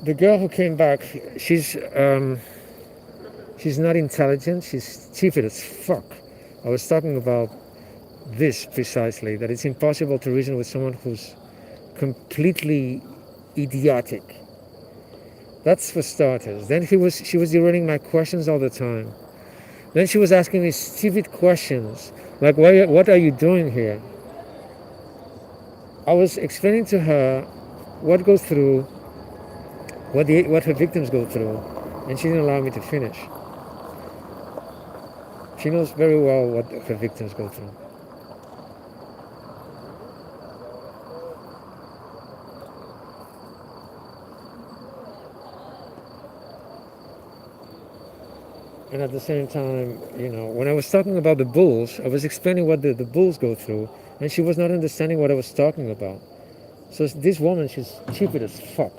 the girl who came back, she's not intelligent. She's stupid as fuck. I was talking about this precisely, that it's impossible to reason with someone who's completely idiotic. That's for starters. Then she was derating my questions all the time. Then she was asking me stupid questions, like, what are you doing here? I was explaining to her what goes through, what her victims go through, and she didn't allow me to finish. She knows very well what her victims go through. And at the same time, when I was talking about the bulls, I was explaining what the bulls go through, and she was not understanding what I was talking about. So this woman, she's stupid as fuck.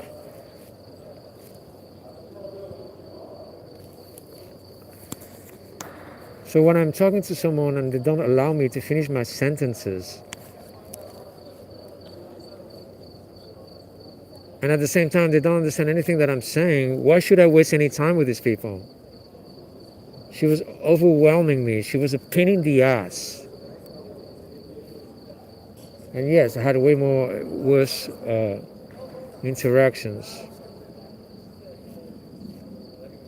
So when I'm talking to someone and they don't allow me to finish my sentences, and at the same time they don't understand anything that I'm saying, why should I waste any time with these people? She was overwhelming me. She was a pain in the ass. And yes, I had way more worse interactions.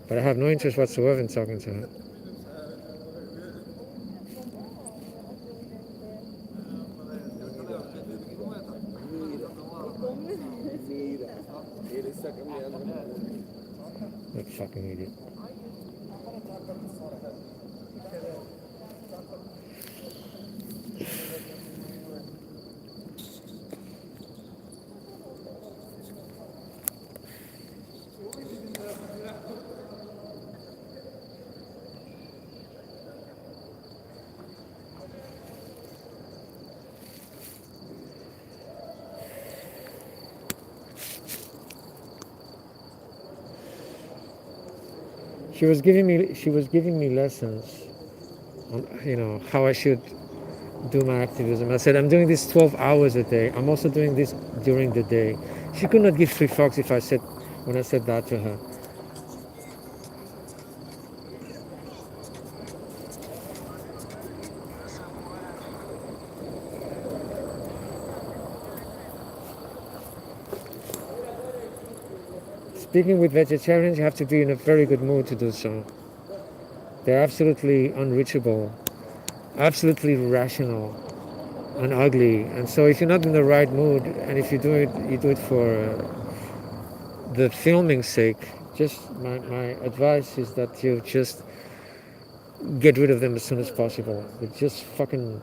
But I have no interest whatsoever in talking to her. That fucking idiot. She was giving me lessons on how I should do my activism. I said, I'm doing this 12 hours a day. I'm also doing this during the day. She could not give three fucks when I said that to her. Speaking with vegetarians, you have to be in a very good mood to do so. They're absolutely unreachable, absolutely irrational and ugly. And so if you're not in the right mood, and if you do it for the filming's sake, just my advice is that you just get rid of them as soon as possible. They're just fucking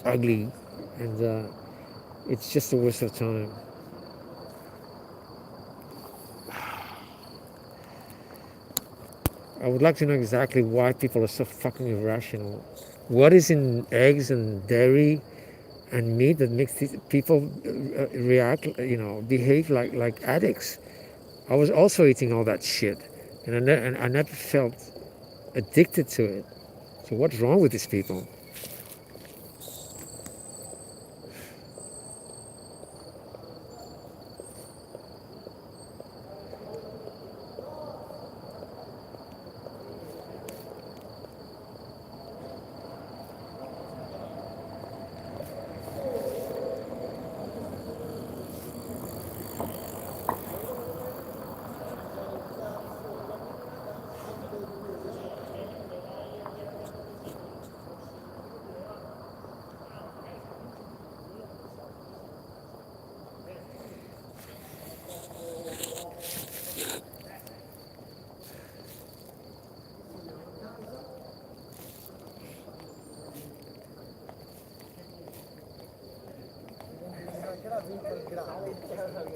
ugly, and it's just a waste of time. I would like to know exactly why people are so fucking irrational. What is in eggs and dairy and meat that makes these people behave like addicts? I was also eating all that shit, and I never felt addicted to it. So what's wrong with these people?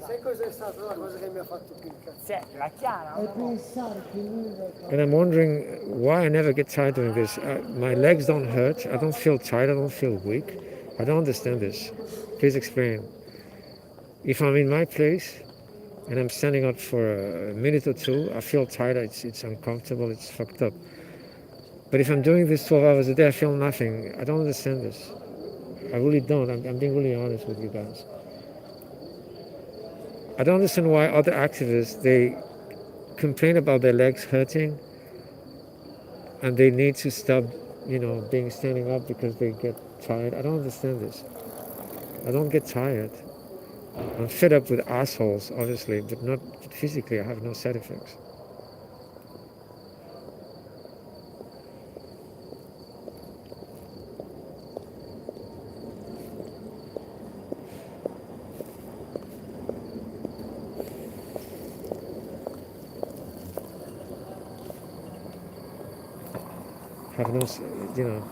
Sai cos'è stata la cosa che mi ha fatto più incazzare? La chiara. È pensare che lui... And I'm wondering why I never get tired doing this. My legs don't hurt. I don't feel tired. I don't feel weak. I don't understand this. Please explain. If I'm in my place and I'm standing up for a minute or two, I feel tired. It's uncomfortable. It's fucked up. But if I'm doing this 12 hours a day, I feel nothing. I don't understand this. I really don't. I'm being really honest with you guys. I don't understand why other activists, they complain about their legs hurting and they need to stop, being standing up because they get tired. I don't understand this. I don't get tired. I'm fed up with assholes, obviously, but not physically. I have no side effects. Have no, you know,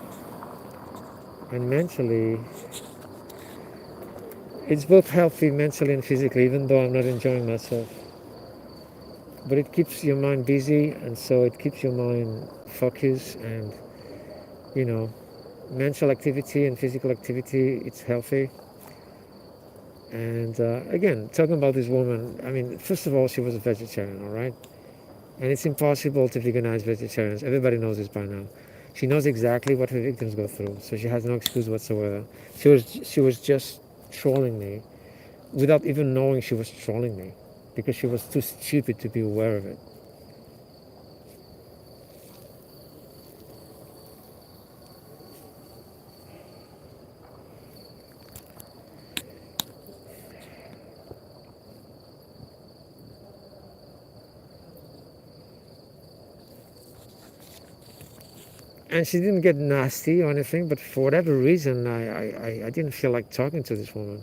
and mentally, it's both healthy mentally and physically, even though I'm not enjoying myself. But it keeps your mind busy, and so it keeps your mind focused, and you know, mental activity and physical activity, it's healthy. And again, talking about this woman, I mean, first of all, she was a vegetarian, all right? And it's impossible to veganize vegetarians. Everybody knows this by now. She knows exactly what her victims go through, so she has no excuse whatsoever. She was just trolling me without even knowing she was trolling me because she was too stupid to be aware of it. And she didn't get nasty or anything, but for whatever reason, I didn't feel like talking to this woman.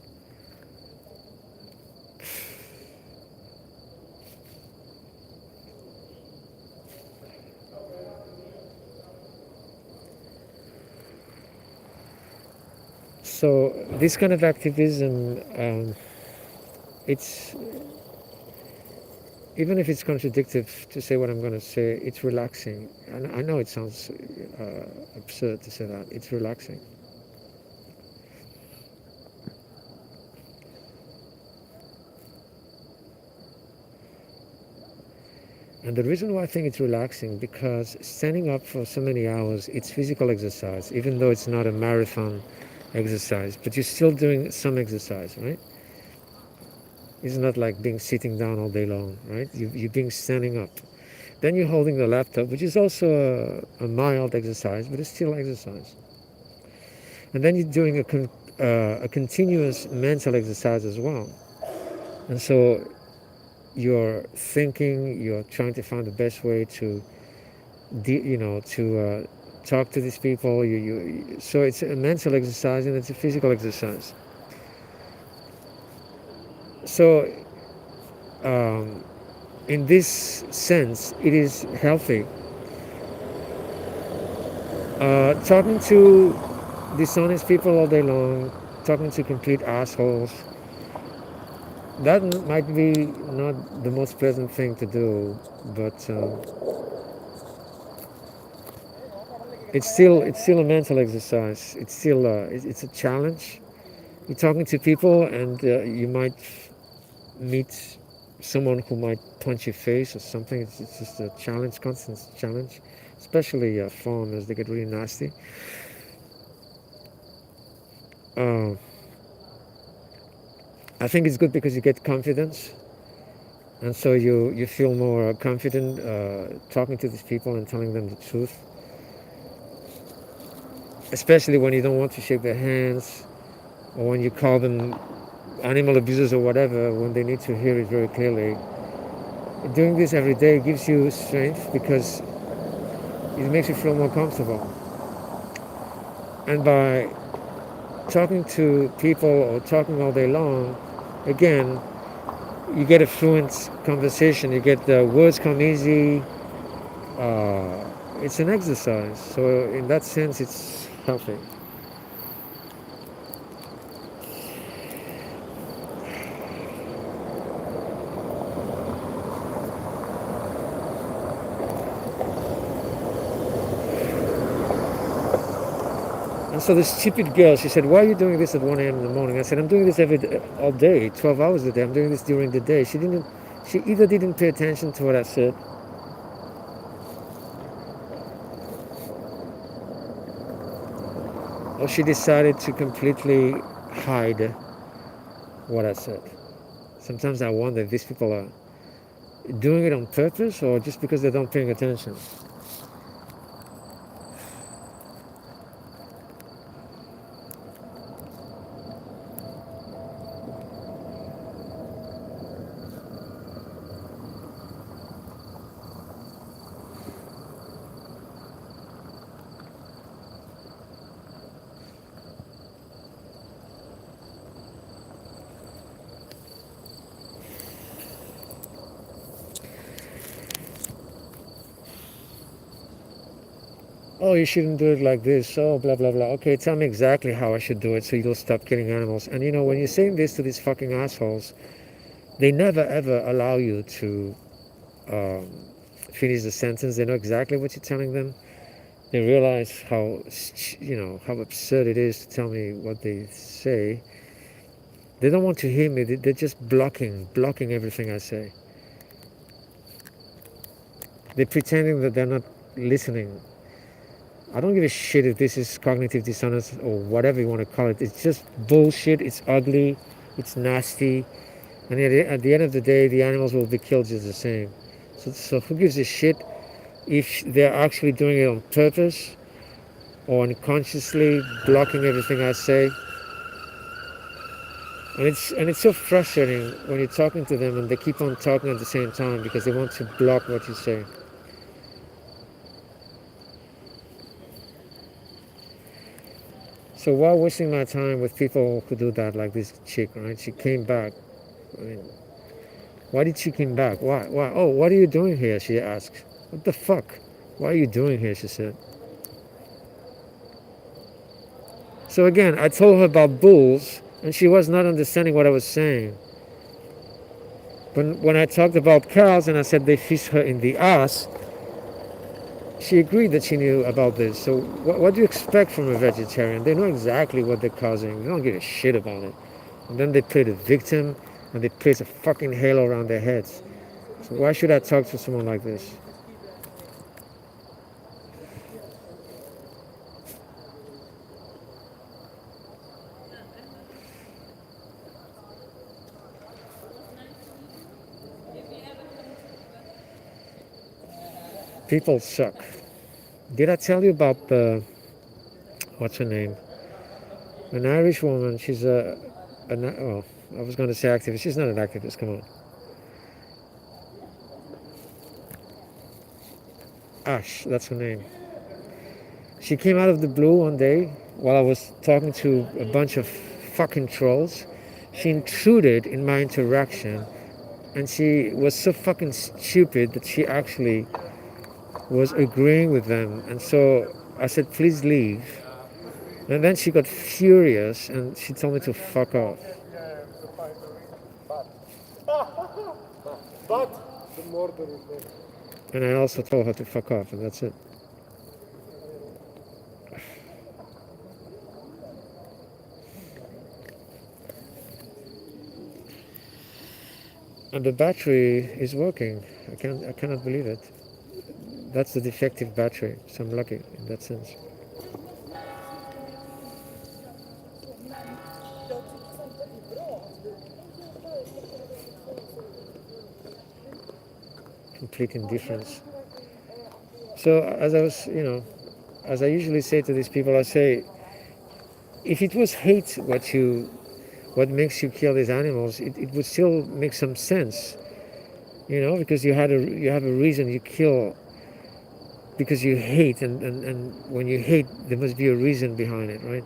So this kind of activism, it's even if it's contradictory to say what I'm going to say, it's relaxing. And I know it sounds absurd to say that. It's relaxing. And the reason why I think it's relaxing, because standing up for so many hours, it's physical exercise, even though it's not a marathon exercise, but you're still doing some exercise, right? It's not like being sitting down all day long, right? You're being standing up. Then you're holding the laptop, which is also a mild exercise, but it's still exercise. And then you're doing a continuous mental exercise as well. And so you're thinking, you're trying to find the best way to, talk to these people. So it's a mental exercise and it's a physical exercise. So um, in this sense, it is healthy. Talking to dishonest people all day long, talking to complete assholes, that might be not the most pleasant thing to do, but it's still a mental exercise. It's a challenge. You're talking to people, and you might meet someone who might punch your face or something. It's just a challenge, constant challenge, especially foreigners. They get really nasty. Uh, I think it's good because you get confidence, and so you feel more confident talking to these people and telling them the truth, especially when you don't want to shake their hands or when you call them animal abusers or whatever, when they need to hear it very clearly. Doing this every day gives you strength because it makes you feel more comfortable. And by talking to people or talking all day long, again, you get a fluent conversation. You get the words come easy. It's an exercise. So in that sense, it's healthy. And so the stupid girl, she said, "Why are you doing this at 1 a.m. in the morning?" I said, "I'm doing this all day, 12 hours a day. I'm doing this during the day." She either didn't pay attention to what I said, or she decided to completely hide what I said. Sometimes I wonder if these people are doing it on purpose or just because they don't paying attention. Oh, you shouldn't do it like this. Oh, blah, blah, blah. Okay, tell me exactly how I should do it so you'll stop killing animals. And when you're saying this to these fucking assholes, they never ever allow you to um, finish the sentence. They know exactly what you're telling them. They realize how absurd it is to tell me what they say. They don't want to hear me. They're just blocking everything I say. They're pretending that they're not listening. I don't give a shit if this is cognitive dissonance or whatever you want to call it. It's just bullshit. It's ugly. It's nasty. And at the end of the day, the animals will be killed just the same. So who gives a shit if they're actually doing it on purpose or unconsciously blocking everything I say? And it's so frustrating when you're talking to them and they keep on talking at the same time because they want to block what you say. So why wasting my time with people who do that, like this chick, right? She came back. I mean, why did she come back? Why? Why? Oh, what are you doing here? She asked. What the fuck? Why are you doing here? She said. So again, I told her about bulls, and she was not understanding what I was saying. When I talked about cows and I said they fish her in the ass, she agreed that she knew about this. So what do you expect from a vegetarian? They know exactly what they're causing. They don't give a shit about it. And then they play the victim, and they place a fucking halo around their heads. So why should I talk to someone like this? People suck. Did I tell you about what's her name? An Irish woman. She's oh, I was going to say activist. She's not an activist. Come on. Ash, that's her name. She came out of the blue one day while I was talking to a bunch of fucking trolls. She intruded in my interaction, and she was so fucking stupid that she actually was agreeing with them. And so I said, please leave. And then she got furious and she told me to fuck off. But the murder is there. And I also told her to fuck off, and that's it. And the battery is working. I cannot believe it. That's the defective battery, so I'm lucky in that sense. Complete indifference. So as I usually say to these people, I say, if it was hate what makes you kill these animals, it would still make some sense, because you have a reason you kill because you hate, and when you hate, there must be a reason behind it, right?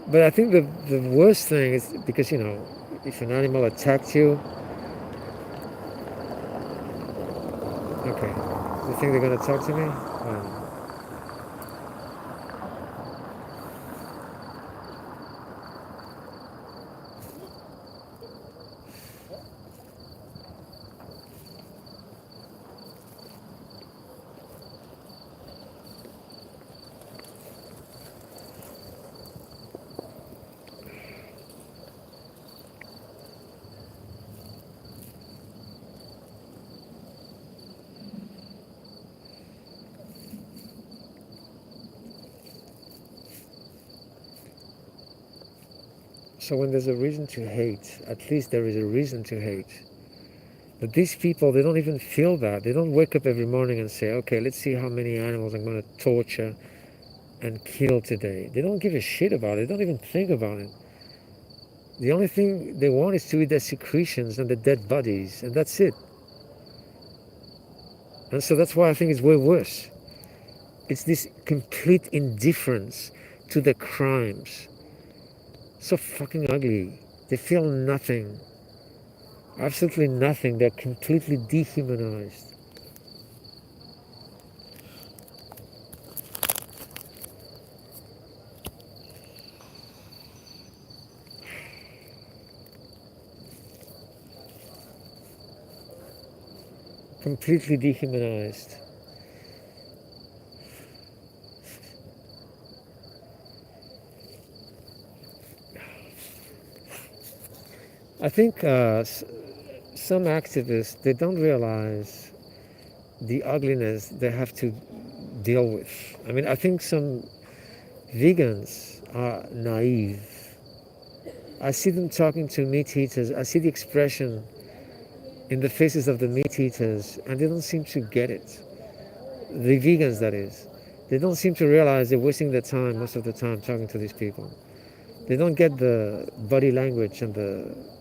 But I think the worst thing is because if an animal attacked you, okay, you think they're gonna talk to me? So when there's a reason to hate, at least there is a reason to hate. But these people, they don't even feel that. They don't wake up every morning and say, okay, let's see how many animals I'm going to torture and kill today. They don't give a shit about it. They don't even think about it. The only thing they want is to eat their secretions and the dead bodies, and that's it. And so that's why I think it's way worse. It's this complete indifference to the crimes. So fucking ugly. They feel nothing. Absolutely nothing. They're completely dehumanized. Completely dehumanized. I think some activists, they don't realize the ugliness they have to deal with. I mean, I think some vegans are naive. I see them talking to meat eaters. I see the expression in the faces of the meat eaters, and they don't seem to get it. The vegans, that is. They don't seem to realize they're wasting their time most of the time talking to these people. They don't get the body language and the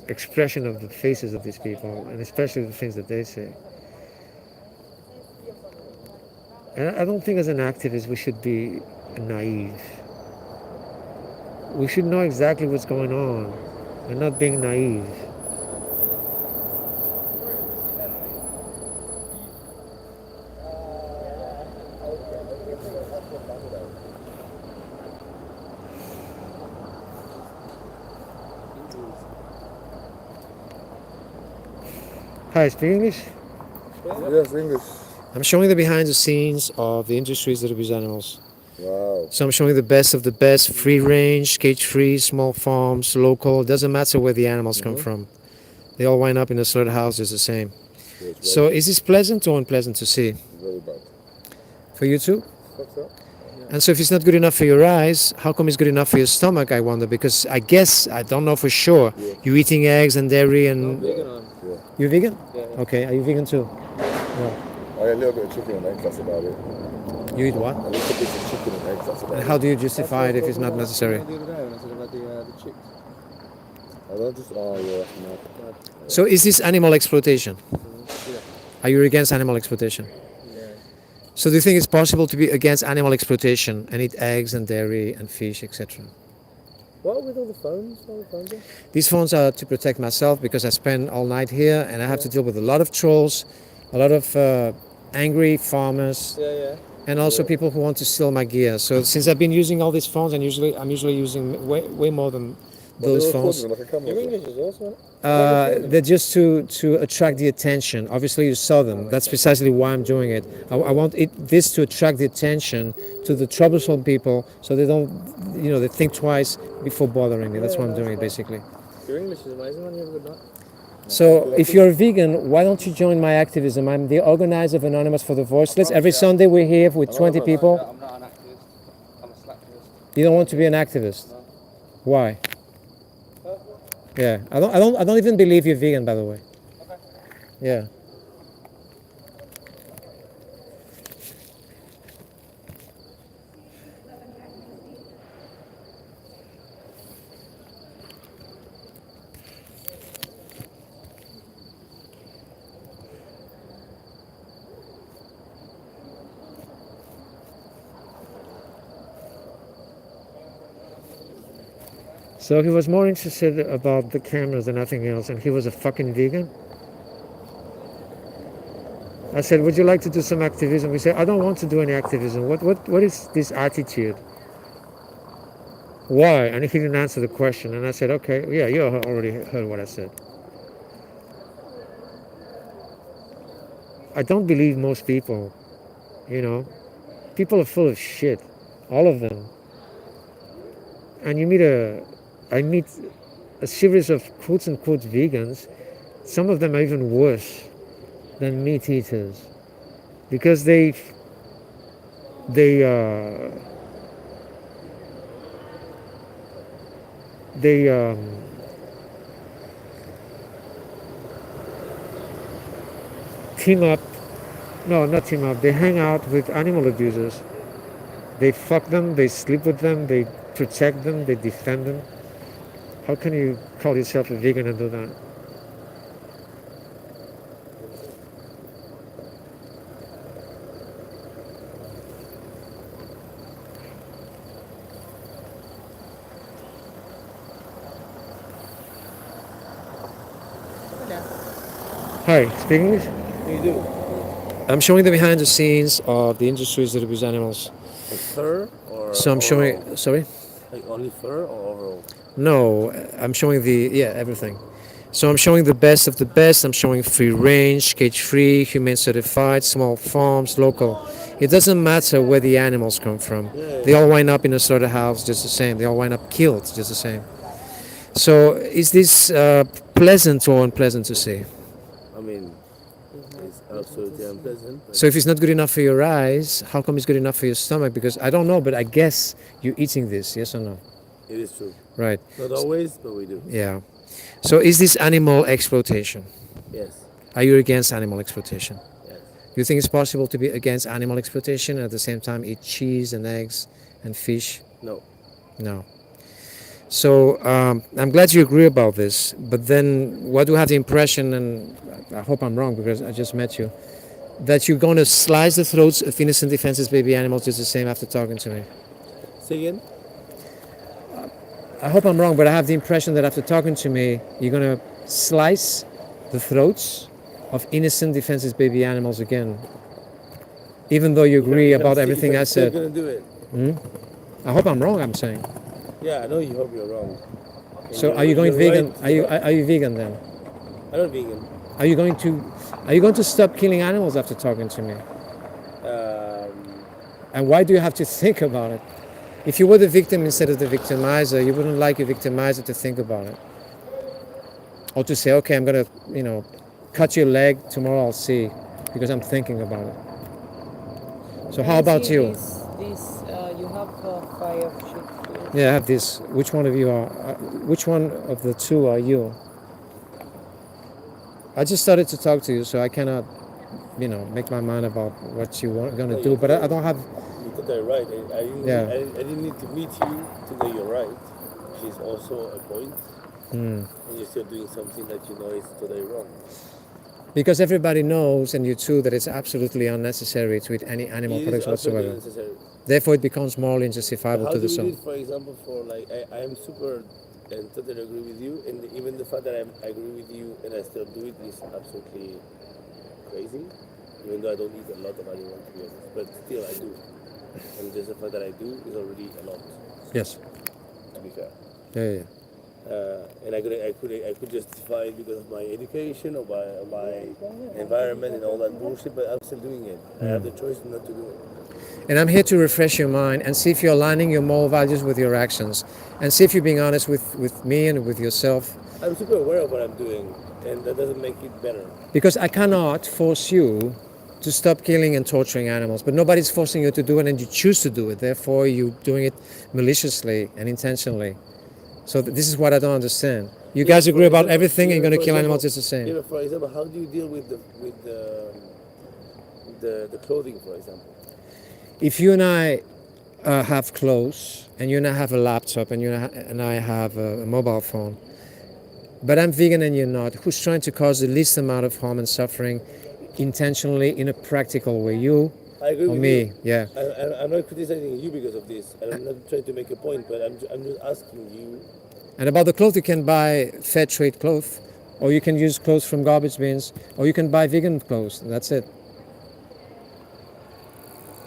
expression of the faces of these people, and especially the things that they say. And I don't think as an activist we should be naive. We should know exactly what's going on and not being naive. Hi, speak English? Yes, English. I'm showing the behind the scenes of the industries that abuse animals. Wow. So I'm showing the best of the best, free range, cage free, small farms, local. It doesn't matter where the animals come from. They all wind up in the slaughterhouses the same. Yes, So is this pleasant or unpleasant to see? very bad. For you too? What's that? And so if it's not good enough for your eyes, how come it's good enough for your stomach, I wonder? Because I guess, I don't know for sure, Yeah. you're eating eggs and dairy and... Yeah. You're vegan? Yeah. Okay, are you vegan too? I eat a little bit of chicken and eggs, that's about it. You eat what? A little bit of chicken and eggs, that's about And it. how do you justify it if it's not necessary? The other day when I said about the chicks. I don't just, oh yeah, that's mad. So is this animal exploitation? Yeah. Are you against animal exploitation? Yeah. So do you think it's possible to be against animal exploitation and eat eggs and dairy and fish, etc.? What with all the phones? All the phones? These phones are to protect myself because I spend all night here and I have to deal with a lot of trolls, a lot of angry farmers, Yeah. and also people who want to steal my gear. So since I've been using all these phones, I'm usually using way more than those phones. Like a camera. Your English is awesome, isn't it? They're just to attract the attention. Obviously, you saw them. That's precisely why I'm doing it. I want this to attract the attention to the troublesome people, so they don't, they think twice before bothering me. That's why I'm doing it, basically. Your English is amazing, man. You have a good night. So, if you're a vegan, why don't you join my activism? I'm the organizer of Anonymous for the Voiceless. Every Sunday we're here with 20 people. I'm not an activist. I'm a slacktivist. You don't want to be an activist. Why? Yeah, I don't even believe you're vegan, by the way. Okay. Yeah. So he was more interested about the cameras than nothing else, and he was a fucking vegan. I said, would you like to do some activism? He said, I don't want to do any activism. What is this attitude? Why? And he didn't answer the question. And I said, okay, yeah, you already heard what I said. I don't believe most people, People are full of shit. All of them. And I meet a series of quote-unquote vegans. Some of them are even worse than meat eaters. Because they they team up. No, not team up. They hang out with animal abusers. They fuck them. They sleep with them. They protect them. They defend them. How can you call yourself a vegan and do that? Hi, speak English? You do. I'm showing the behind the scenes of the industries that abuse animals. Like fur or So I'm showing. overall? Sorry? Like only fur or overall? No, I'm showing everything. So I'm showing the best of the best. I'm showing free range, cage free, humane certified, small farms, local. It doesn't matter where the animals come from. Yeah. They all wind up in a slaughterhouse just the same. They all wind up killed just the same. So is this pleasant or unpleasant to see? I mean, it's absolutely unpleasant. But So if it's not good enough for your eyes, how come it's good enough for your stomach? Because I don't know, but I guess you're eating this, yes or no? it is true. Right. Not always, but we do. Yeah. So is this animal exploitation? Yes. Are you against animal exploitation? Yes. Do you think it's possible to be against animal exploitation and at the same time eat cheese and eggs and fish? No. No. So I'm glad you agree about this, but then what do I have the impression, and I hope I'm wrong because I just met you, that you're going to slice the throats of innocent defenseless baby animals just the same after talking to me? Say again? I hope I'm wrong, but I have the impression that after talking to me, you're going to slice the throats of innocent defenseless baby animals again, even though you agree about everything I Still said. gonna do it. I hope I'm wrong, I'm saying. Yeah, I know you hope you're wrong. And So are you going you're vegan? right. Are you vegan then? I'm not vegan. Are you going to stop killing animals after talking to me? And why do you have to think about it? If you were the victim instead of the victimizer, you wouldn't like your victimizer to think about it. Or to say, okay, I'm going to, cut your leg, tomorrow I'll see, because I'm thinking about it. So how about you? You have 5 sheep here. Yeah, I have this. Which one of you are, which one of the two are you? I just started to talk to you, so I cannot, make my mind about what you are going to do, but I don't have, You got that right. I didn't need to meet you to know you're right, which is also a point. And you're still doing something that you know is totally wrong. because everybody knows, and you too, that it's absolutely unnecessary to eat any animal It products is absolutely whatsoever. necessary. Therefore, it becomes morally But injustifiable how to do the you do soul. it, for example, for like, I am super and totally agree with you, and even the fact that I agree with you and I still do it is absolutely crazy, even though I don't eat a lot of animal, to be honest, but still I do. And just the fact that I do is already a lot, Yes. to be fair. Yeah. And I could justify it because of my education or my environment and all that bullshit, but I'm still doing it. I have the choice not to do it. And I'm here to refresh your mind and see if you're aligning your moral values with your actions, and see if you're being honest with me and with yourself. I'm super aware of what I'm doing, and that doesn't make it better. Because I cannot force you to stop killing and torturing animals, but nobody's forcing you to do it, and you choose to do it. Therefore, you're doing it maliciously and intentionally. So this is what I don't understand. You guys agree about everything, and you're going to kill animals just the same. Yeah, but for example, how do you deal with the clothing, for example? If you and I have clothes, and you and I have a laptop, and you and I have a mobile phone, but I'm vegan and you're not, who's trying to cause the least amount of harm and suffering intentionally in a practical way? You I agree or with me? you. Yeah. I'm not criticizing you because of this, and I'm not trying to make a point, but I'm just asking you. And about the clothes, you can buy fair trade clothes, or you can use clothes from garbage bins, or you can buy vegan clothes. That's it.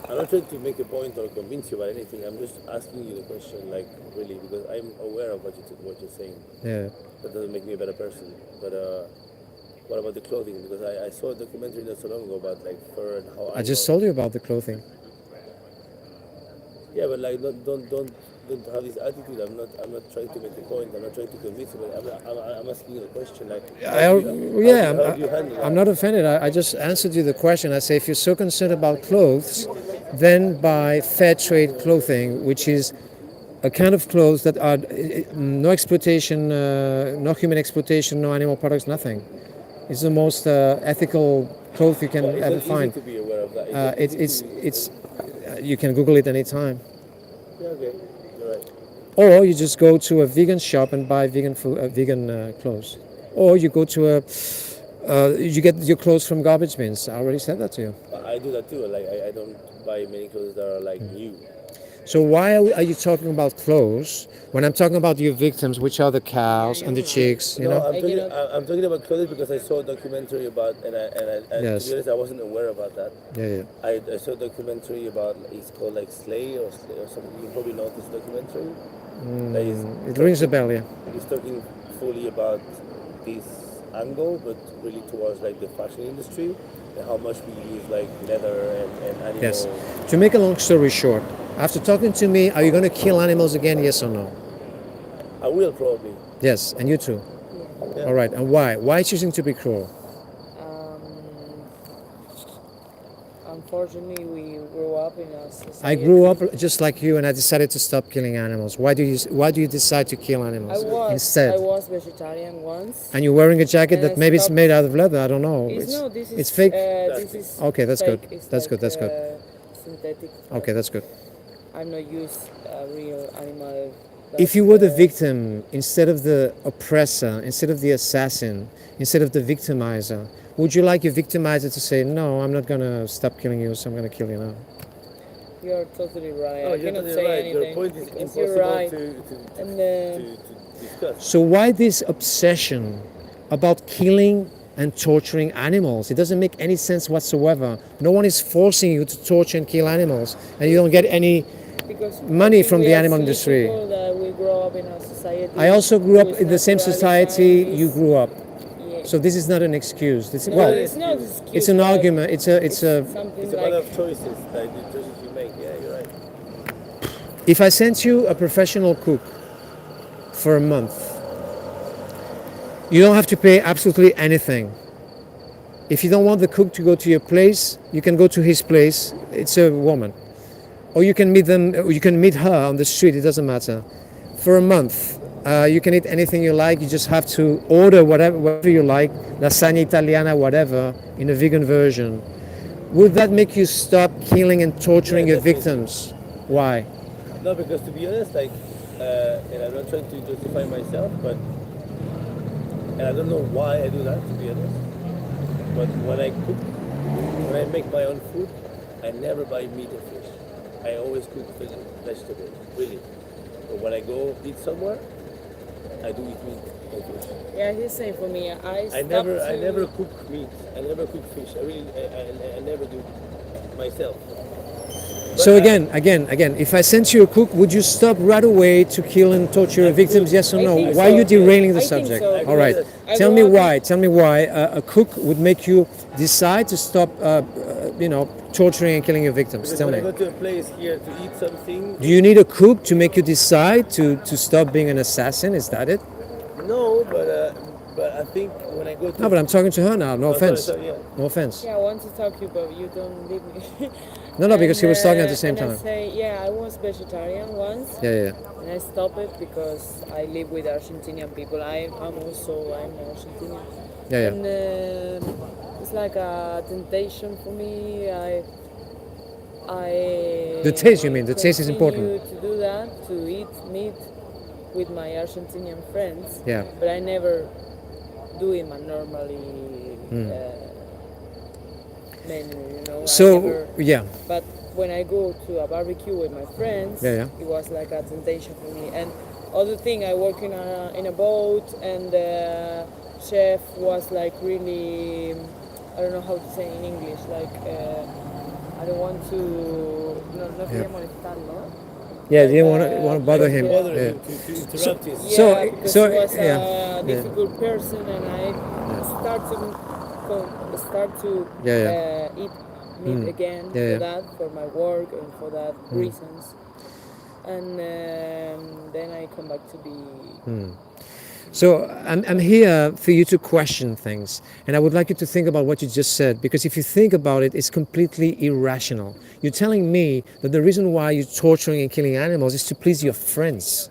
I'm not trying to make a point or convince you about anything. I'm just asking you the question, like really, because I'm aware of what you're saying. Yeah. That doesn't make me a better person. But what about the clothing? Because I saw a documentary not so long ago about like fur and how. I just told you about the clothing. Yeah, but like don't have this attitude. I'm not trying to make a point. I'm not trying to convince you. But I'm asking you the question. Like, how do you handle I'm that? not offended. I just answered you the question. I say if you're so concerned about clothes, then buy fair trade clothing, which is a kind of clothes that are no exploitation, no human exploitation, no animal products, nothing. It's the most ethical clothes you can But it's ever not easy find. to be aware of that. It's you can Google it anytime. Yeah, okay, you're right. Or you just go to a vegan shop and buy vegan food, vegan clothes. Or you go to a, you get your clothes from garbage bins. I already said that to you. I do that too. Like I don't buy many clothes that are like new. So why are you talking about clothes when I'm talking about your victims, which are the cows and the chicks? You No, know. I'm talking about clothes because I saw a documentary about, and to Yes. be honest, I wasn't aware about that. Yeah, yeah. I saw a documentary about, it's called like Slay or something. You probably know this documentary. That is It rings a bell, yeah. He's talking fully about this angle, but really towards like the fashion industry and how much we use like leather and animal. Yes. To make a long story short, after talking to me, are you going to kill animals again? Yes or no? I will probably. Yes, and you too. Yeah. All right. And why? Why choosing to be cruel? Unfortunately, we grew up in a society. I grew up just like you, and I decided to stop killing animals. Why do you decide to kill animals instead? I was vegetarian once. And you're wearing a jacket And that I maybe it's stopped- made out of leather. I don't know. This is it's fake. This is Okay, that's fake. good. It's That's good. That's good. Synthetic. Okay, that's good. I'm not use real animal. If you were the victim instead of the oppressor, instead of the assassin, instead of the victimizer, would you like your victimizer to say, "No, I'm not gonna stop killing you, so I'm gonna kill you now"? You're totally right. No, I you're cannot totally say right. anything. Your point is because impossible you're right. to And discuss. So why this obsession about killing and torturing animals? It doesn't make any sense whatsoever. No one is forcing you to torture and kill animals, and you don't get any because money I think from we the are animal silly industry. people that we grow up in a society. I also grew up with in the same naturalized society science. you grew up. Yeah. So this is not an excuse. This, No, well, it's not an excuse. it's an but argument. It's a something It's a like matter of choices, like the choices you make. Yeah, you're right. If I sent you a professional cook for a month, you don't have to pay absolutely anything. If you don't want the cook to go to your place, you can go to his place. It's a woman. Or you can meet them, or you can meet her on the street, it doesn't matter. For a month, you can eat anything you like, you just have to order whatever you like, lasagna italiana, whatever, in a vegan version. Would that make you stop killing and torturing Yeah, your definitely. victims? Why? No, because to be honest, like, and I'm not trying to justify myself, but, and I don't know why I do that, to be honest. But when I cook, when I make my own food, I never buy meat or fish. I always cook vegetables, really. But when I go eat somewhere, I do eat meat and fish. yeah, he's saying for me. I never cook meat. I never cook fish. I never do myself. So again, if I sent you a cook, would you stop right away to kill and torture your victims? Yes or I no? think Why are you so. derailing the I think subject? so. All right. I Tell me grew up why. Tell me why a cook would make you decide to stop, torturing and killing your victims. Because Tell when me. I go to a place here to eat something, Do you need a cook to make you decide to stop being an assassin? Is that it? no, but I think when I go to No, but I'm talking to her now. No Oh, sorry, offense. sorry, yeah. No offense. Yeah, I want to talk to you, but you don't leave me. No, because he was talking at the same and I time. say, yeah, I was vegetarian once, Yeah. and I stopped it because I live with Argentinian people. I'm Argentinian. Yeah. And it's like a temptation for me. The taste, you mean? The taste is important. continue to do that, to eat meat with my Argentinian friends. Yeah. But I never do it my normally menu, you know. I So never- yeah. but when I go to a barbecue with my friends, Yeah. it was like a temptation for me. And other thing, I work in a boat, and the chef was like really, I don't know how to say in English, like I don't want to, no quería molestarlo. Yeah, you didn't want to bother him. bother Yeah. him, to interrupt his. Yeah, So- because so, he was yeah, a difficult person, and I start to eat meat again for that, for my work and for that reasons. And then I come back to be. So I'm here for you to question things, and I would like you to think about what you just said, because if you think about it, it's completely irrational. You're telling me that the reason why you're torturing and killing animals is to please your friends.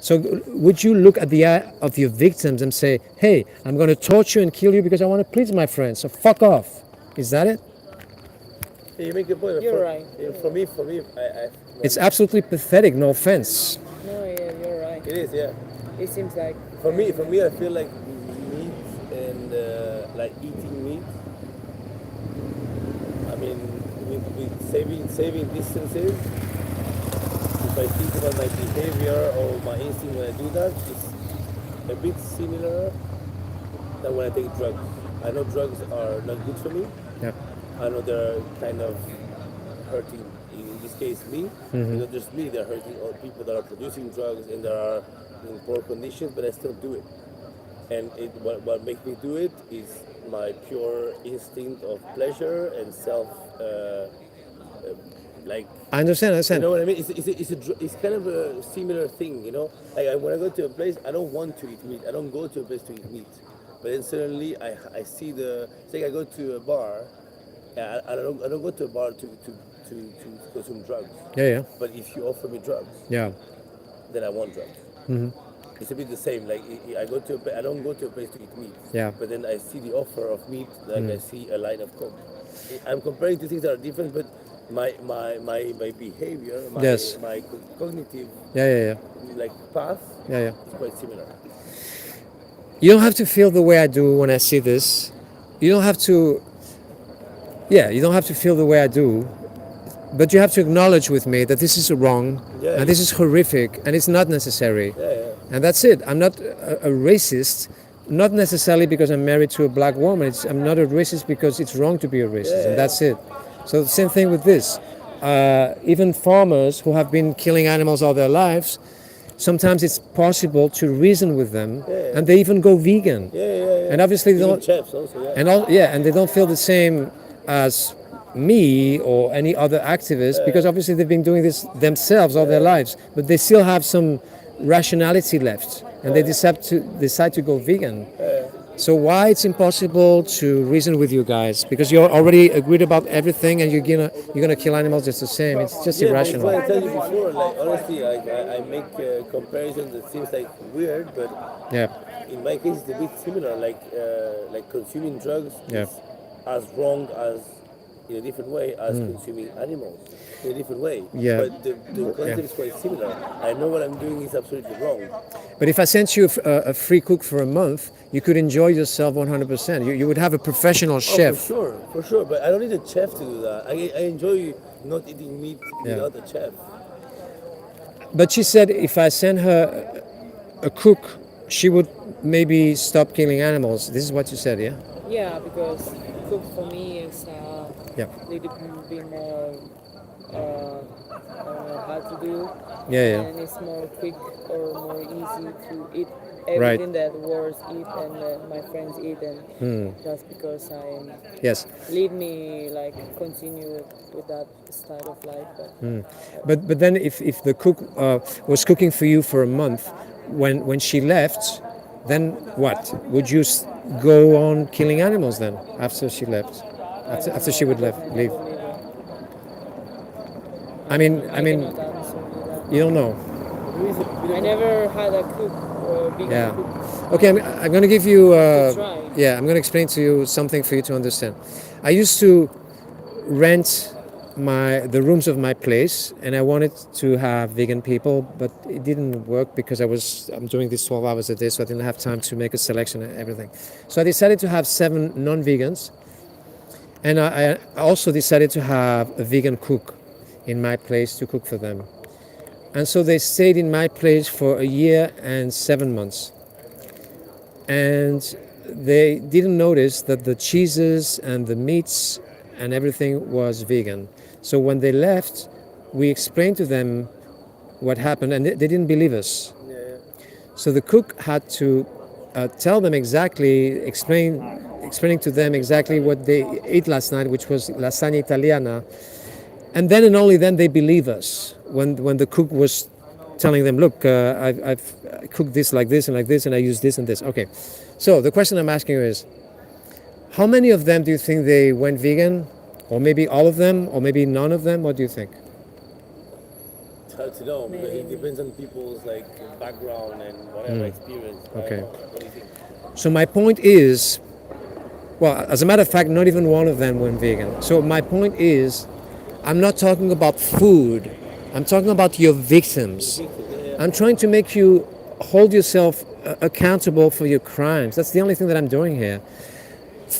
So would you look at the eye of your victims and say, hey, I'm going to torture and kill you because I want to please my friends, so fuck off? Is that it? Yeah, you make a point. You're right. For me, It's absolutely pathetic, no offense. No, yeah, you're right. it is, yeah. It seems like For me, I feel like meat and like eating meat. I mean, with saving distances. If I think about my behavior or my instinct when I do that, it's a bit similar than when I take drugs. I know drugs are not good for me. Yeah. I know they're kind of hurting, in this case, me. Not just me, they're hurting all people that are producing drugs and that are in poor conditions, but I still do it. And what makes me do it is my pure instinct of pleasure and self, like, I understand. you know what I mean? It's kind of a similar thing, you know? Like when I go to a place, I don't want to eat meat. I don't go to a place to eat meat. But then suddenly I see it's like I go to a bar, I don't go to a bar to consume drugs. Yeah. But if you offer me drugs, Yeah. then I want drugs. It's a bit the same. Like I don't go to a place to eat meat. Yeah. But then I see the offer of meat, like I see a line of Coke. I'm comparing two things that are different, but my behavior, Yes. my cognitive Yeah. like path Yeah. is quite similar. You don't have to feel the way I do when I see this. You don't have to. Yeah, you don't have to feel the way I do. But you have to acknowledge with me that this is wrong, Yeah. and this is horrific, and it's not necessary. Yeah. And that's it. I'm not a racist, not necessarily because I'm married to a black woman. I'm not a racist because it's wrong to be a racist, and that's it. So the same thing with this. Even farmers who have been killing animals all their lives, sometimes it's possible to reason with them, and they even go vegan. Yeah. And obviously they Even don't. chefs also, yeah. And they don't feel the same as me or any other activist, because obviously they've been doing this themselves all their lives, but they still have some rationality left, and they decide to go vegan. So why it's impossible to reason with you guys? Because you're already agreed about everything, and you're gonna kill animals just the same. It's just Yeah, but irrational. it's what I told you before. Like honestly, like I make comparisons that seems like weird, but Yeah. in my case, it's a bit similar. Like consuming drugs Yeah. is as wrong as in a different way as consuming animals in a different way. Yeah. But the concept is quite similar. I know what I'm doing is absolutely wrong. But if I sent you a free cook for a month, you could enjoy yourself 100%. You would have a professional chef. For sure. But I don't need a chef to do that. I enjoy not eating meat without a chef. But she said if I send her a cook, she would maybe stop killing animals. This is what you said, yeah? yeah, because cook for me is Yeah. little bit more I don't know how to do, Yeah. and it's more quick or more easy to eat Right. everything that words eat and my friends eat, and just because I Yes. lead me like continue with that style of life. But then if the cook was cooking for you for a month, when she left, then what? Would you go on killing animals then after she left? After she would leave? I mean, cannot answer you that. you don't know. I never had a cook or big Yeah. cook. Okay, I'm going to give you. try. Yeah, I'm going to explain to you something for you to understand. I used to rent the rooms of my place, and I wanted to have vegan people, but it didn't work because I'm doing this 12 hours a day, so I didn't have time to make a selection and everything. So I decided to have 7 non-vegans, and I also decided to have a vegan cook in my place to cook for them. And so they stayed in my place for a year and 7 months. And they didn't notice that the cheeses and the meats and everything was vegan. So when they left, we explained to them what happened, and they didn't believe us. So the cook had to tell them exactly, explaining to them exactly what they ate last night, which was lasagna italiana. And then and only then they believe us when the cook was telling them, look, I've cooked this like this and like this, and I use this and this. Okay. So the question I'm asking you is, how many of them do you think they went vegan? Or maybe all of them, or maybe none of them? What do you think? It's hard to know because it depends on people's like background and whatever experience. I don't Okay. know. What do you think? So my point is, well, as a matter of fact, not even one of them went vegan. So my point is, I'm not talking about food. I'm talking about your victims. I'm trying to make you hold yourself accountable for your crimes. That's the only thing that I'm doing here.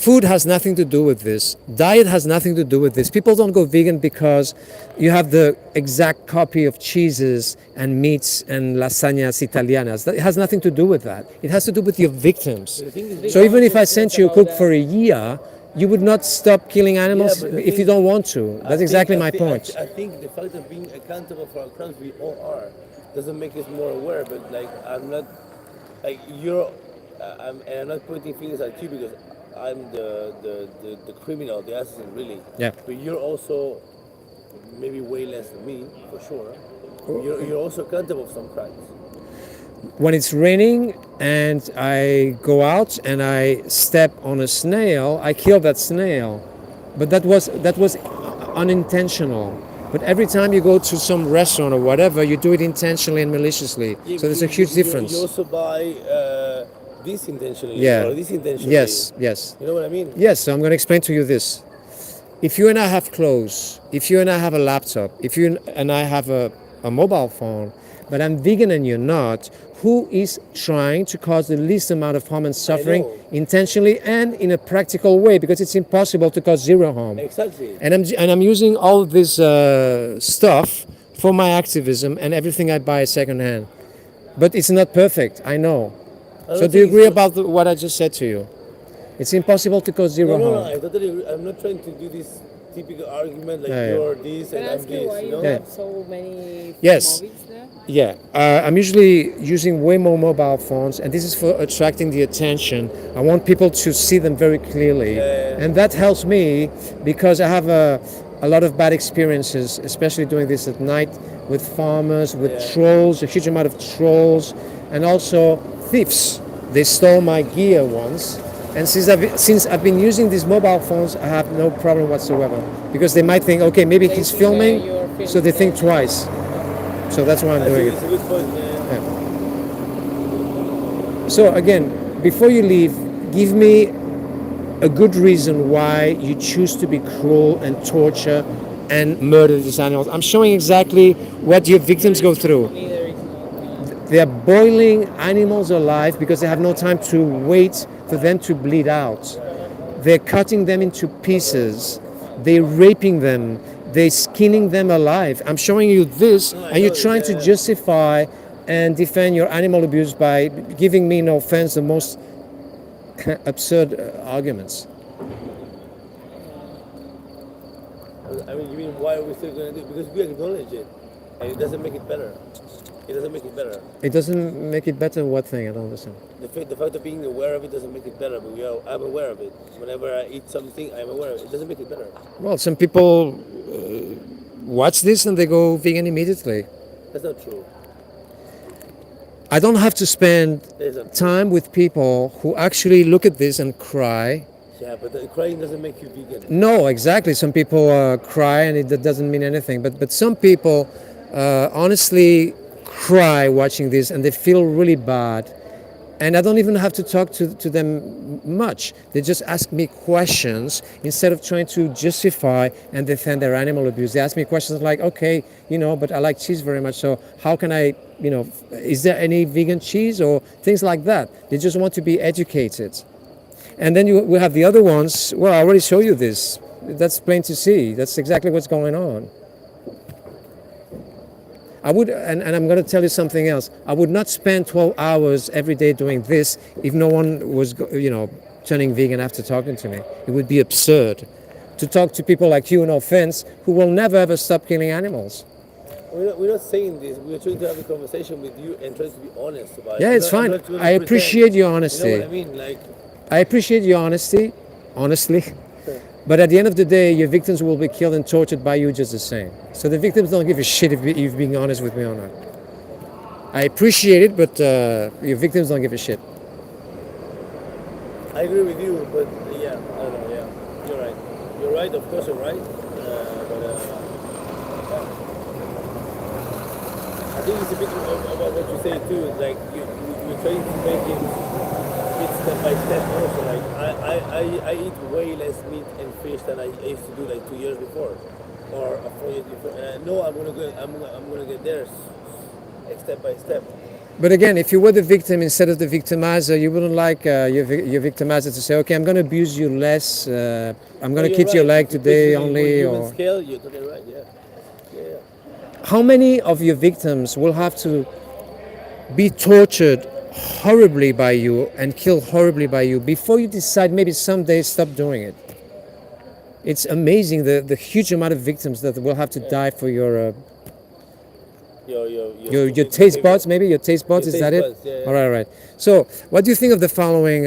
Food has nothing to do with this. Diet has nothing to do with this. People don't go vegan because you have the exact copy of cheeses and meats and lasagnas italianas. It has nothing to do with that. It has to do with your victims. So even if I sent you a cook for a year, you would not stop killing animals if you don't want to. That's exactly my point. I think the fact of being accountable for our crimes, we all are, doesn't make us more aware. But like, I'm not, like you're, and I'm not pointing fingers at you because I'm the criminal, the assassin, really. Yeah. But you're also maybe way less than me, for sure. You're also accountable for some crimes. When it's raining and I go out and I step on a snail, I kill that snail. But that was unintentional. But every time you go to some restaurant or whatever, you do it intentionally and maliciously. Yeah, So there's a huge difference. You also buy this intentionally Yeah. or this intentionally. Yes, yes. You know what I mean? Yes, so I'm going to explain to you this. If you and I have clothes, if you and I have a laptop, if you and I have a mobile phone, but I'm vegan and you're not, who is trying to cause the least amount of harm and suffering intentionally and in a practical way? Because it's impossible to cause zero harm. Exactly. And I'm using all this stuff for my activism and everything I buy secondhand. But it's not perfect, I know. So do you agree about what I just said to you? It's impossible to cause zero No, harm. I totally agree. I'm not trying to do this typical argument like Yeah. you're this Can and I I'm ask you why this. You you know? Yeah. have so many Yes. movies there? Yeah, I'm usually using way more mobile phones, and this is for attracting the attention. I want people to see them very clearly, and that helps me because I have a lot of bad experiences, especially doing this at night with farmers, with trolls, a huge amount of trolls, and also thieves. They stole my gear once, and since I've been using these mobile phones, I have no problem whatsoever because they might think, okay, maybe They he's think, filming, you're filming, so they think twice. So that's why I'm I doing think it. it's a good point. Yeah. So again, before you leave, give me a good reason why you choose to be cruel and torture and murder these animals. I'm showing exactly what your victims go through. Me, there is no. They are boiling animals alive because they have no time to wait for them to bleed out. They're cutting them into pieces. They're raping them. They're skinning them alive. I'm showing you this, and you're trying to justify and defend your animal abuse by giving me, no offense, the most absurd arguments. I mean, you mean why are we still going to do it? Because we acknowledge it, and it doesn't make it better. It doesn't make it better. It doesn't make it better. What thing? I don't understand. The fact of being aware of it doesn't make it better, but I'm aware of it. Whenever I eat something, I'm aware of it. It doesn't make it better. Well, some people watch this and they go vegan immediately. That's not true. I don't have to spend That is not true. time with people who actually look at this and cry. Yeah, but crying doesn't make you vegan. No, exactly. Some people cry and it doesn't mean anything. But some people honestly cry watching this and they feel really bad. And I don't even have to talk to them much. They just ask me questions instead of trying to justify and defend their animal abuse. They ask me questions like, okay, but I like cheese very much, so how can I, is there any vegan cheese or things like that? They just want to be educated. And then we have the other ones. Well, I already showed you this. That's plain to see. That's exactly what's going on. I would, and I'm going to tell you something else. I would not spend 12 hours every day doing this if no one was, turning vegan after talking to me. It would be absurd to talk to people like you, no offense, who will never ever stop killing animals. We're not saying this. We're trying to have a conversation with you and trying to be honest about it. Yeah, it's fine. I appreciate your honesty. You know what I mean? Like, I appreciate your honesty, honestly. But at the end of the day, your victims will be killed and tortured by you just the same. So the victims don't give a shit if you're being honest with me or not. I appreciate it, but your victims don't give a shit. I agree with you, but yeah, I don't know. Yeah, you're right. You're right. Of course, you're right. I think it's a bit about what you say too. Like you're trying to make it step by step. Also, like I eat way less meat and fish than I used to do like 2 years before, or 4 years before. And I know I'm gonna get there, like step by step. But again, if you were the victim instead of the victimizer, you wouldn't like your victimizer to say, okay, I'm going to abuse you less, I'm going to You're keep your right. leg If you put today it on only. human Or scale, you're totally right. Yeah, yeah, yeah. how many of your victims will have to be tortured horribly by you and killed horribly by you before you decide maybe someday stop doing it? It's amazing the huge amount of victims that will have to die for your stupid taste behavior. buds, maybe your taste buds. Your Is taste that it? buds, yeah, yeah. All right. So, what do you think of the following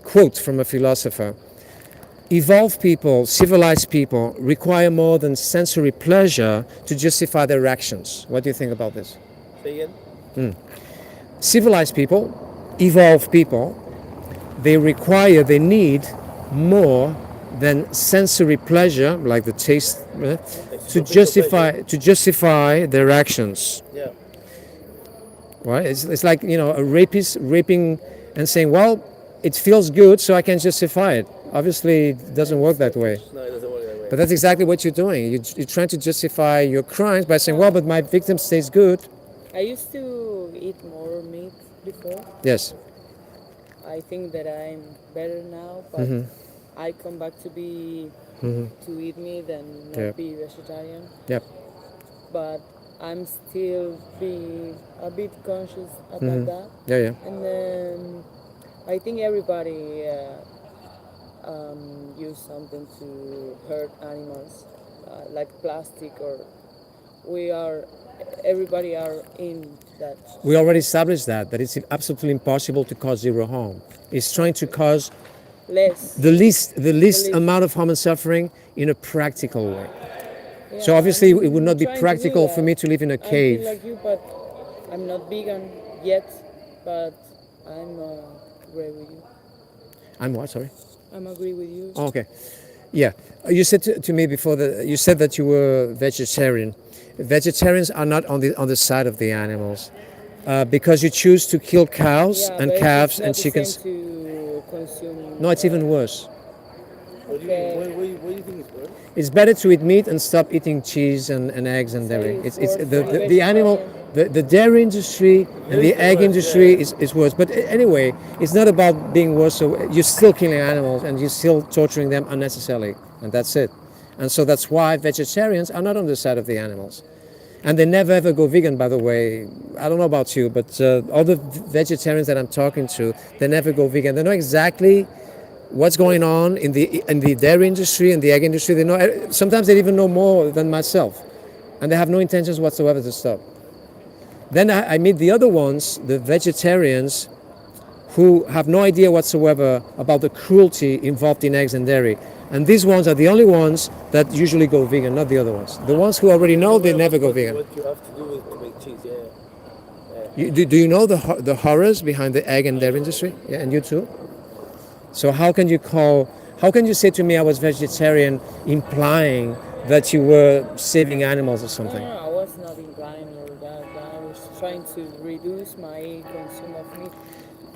quote from a philosopher? Evolved people, civilized people, require more than sensory pleasure to justify their actions. What do you think about this? Say again. Civilized people, evolved people, they need more than sensory pleasure, like the taste, to justify their actions. Yeah. Right? It's like, a rapist raping and saying, well, it feels good, so I can justify it. Obviously, it doesn't work that way. No, it doesn't work that way. But that's exactly what you're doing. You're trying to justify your crimes by saying, well, but my victim stays good. I used to eat more meat before. Yes. I think that I'm better now, but I come back to be to eat meat and not be vegetarian. Yep. But I'm still be a bit conscious about that. Yeah, yeah. And then I think everybody use something to hurt animals, like plastic, or everybody are in that. We already established that it's absolutely impossible to cause zero harm. It's trying to cause Less. the least amount of harm and suffering in a practical way. Yeah, So obviously I'm it would not be trying to do practical for that. me to live in a I cave. feel like you, but I'm not vegan yet, but I'm agree with you. I'm what, sorry? I'm agree with you. Oh, okay. Yeah. You said to me before that you said that you were vegetarian. Vegetarians are not on the side of the animals. Because you choose to kill cows Yeah, and but calves it's not and the chickens. same to consume. No, it's even worse. What do you think is worse? It's better to eat meat and stop eating cheese and eggs and dairy. it's It's worse the for animal, the dairy industry and the egg industry is worse. But anyway, it's not about being worse. So you're still killing animals and you're still torturing them unnecessarily, and that's it. And so that's why vegetarians are not on the side of the animals. And they never ever go vegan, by the way. I don't know about you, but all the vegetarians that I'm talking to, they never go vegan. They know exactly what's going on in the dairy industry and the egg industry. They know, sometimes they even know more than myself, and they have no intentions whatsoever to stop. Then I meet the other ones, the vegetarians, who have no idea whatsoever about the cruelty involved in eggs and dairy. And these ones are the only ones that usually go vegan, not the other ones. The ones who already know, they never go vegan. What you have to do is to make cheese, Do you know the horrors behind the egg and dairy industry? Yeah, and you too? So how can you say to me I was vegetarian implying that you were saving animals or something? No, I was not implying or that. I was trying to reduce my consume of meat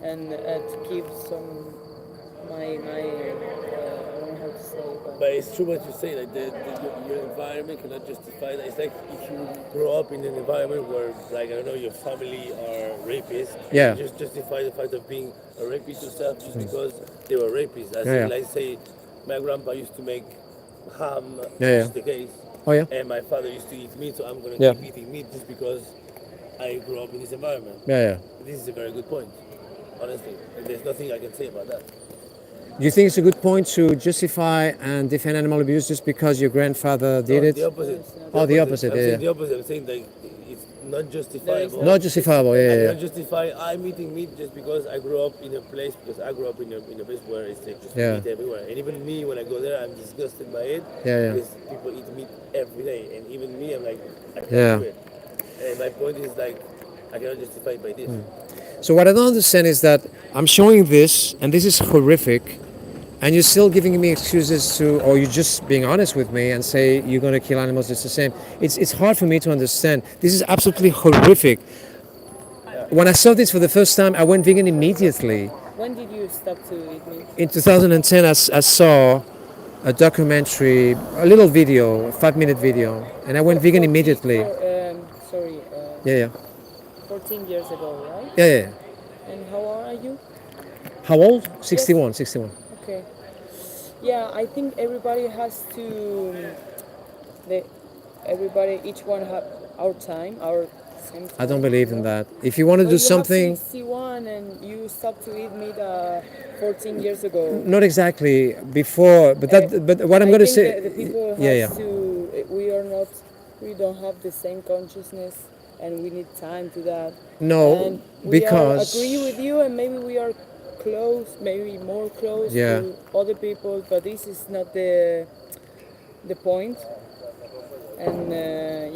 and to keep some my I don't know how to say, But it's true what you say, like your environment cannot justify that. It's like if you grow up in an environment where, like, I don't know, your family are rapists, Yeah. you just justify the fact of being a rapist yourself just because they were rapists. As Yeah, in, yeah. like, say, my grandpa used to make ham, Yeah, yeah. which is the case, Oh yeah, and my father used to eat meat, so I'm going to Yeah. keep eating meat just because I grew up in this environment. yeah. This is a very good point, honestly. And there's nothing I can say about that. Do you think it's a good point to justify and defend animal abuse just because your grandfather did No, it? the opposite. Oh, the opposite, I'm yeah, saying yeah. the opposite. I'm saying like it's not justifiable. Not justifiable, I yeah, cannot yeah. justify I'm eating meat just because I grew up in a place in a place where it's like just Yeah. meat everywhere. And even me, when I go there, I'm disgusted by it. Yeah, yeah. Because people eat meat every day, and even me, I'm like, I can't Yeah. do it. And my point is like, I cannot justify it by this. So what I don't understand is that I'm showing this, and this is horrific, and you're still giving me excuses to, or you're just being honest with me and say you're going to kill animals just the same. It's hard for me to understand. This is absolutely horrific. When I saw this for the first time, I went vegan immediately. When did you stop to eat meat? In 2010, I saw a documentary, a little video, a 5-minute video, and I went vegan immediately. Sorry, Yeah, yeah, 14 years ago, right? yeah, yeah. And how old are you? How old? 61, 61. Okay. Yeah, I think everybody has to. Everybody, each one have our time, our same time. I don't believe in that. If you want to do something, You have 61 and you stopped to eat meat 14 years ago. not exactly before, but but what I'm going to think say, the people yeah, yeah. has to. We don't have the same consciousness, and we need time to that. No, And we because agree with you, and maybe we are close, maybe more close Yeah. to other people, but this is not the point. And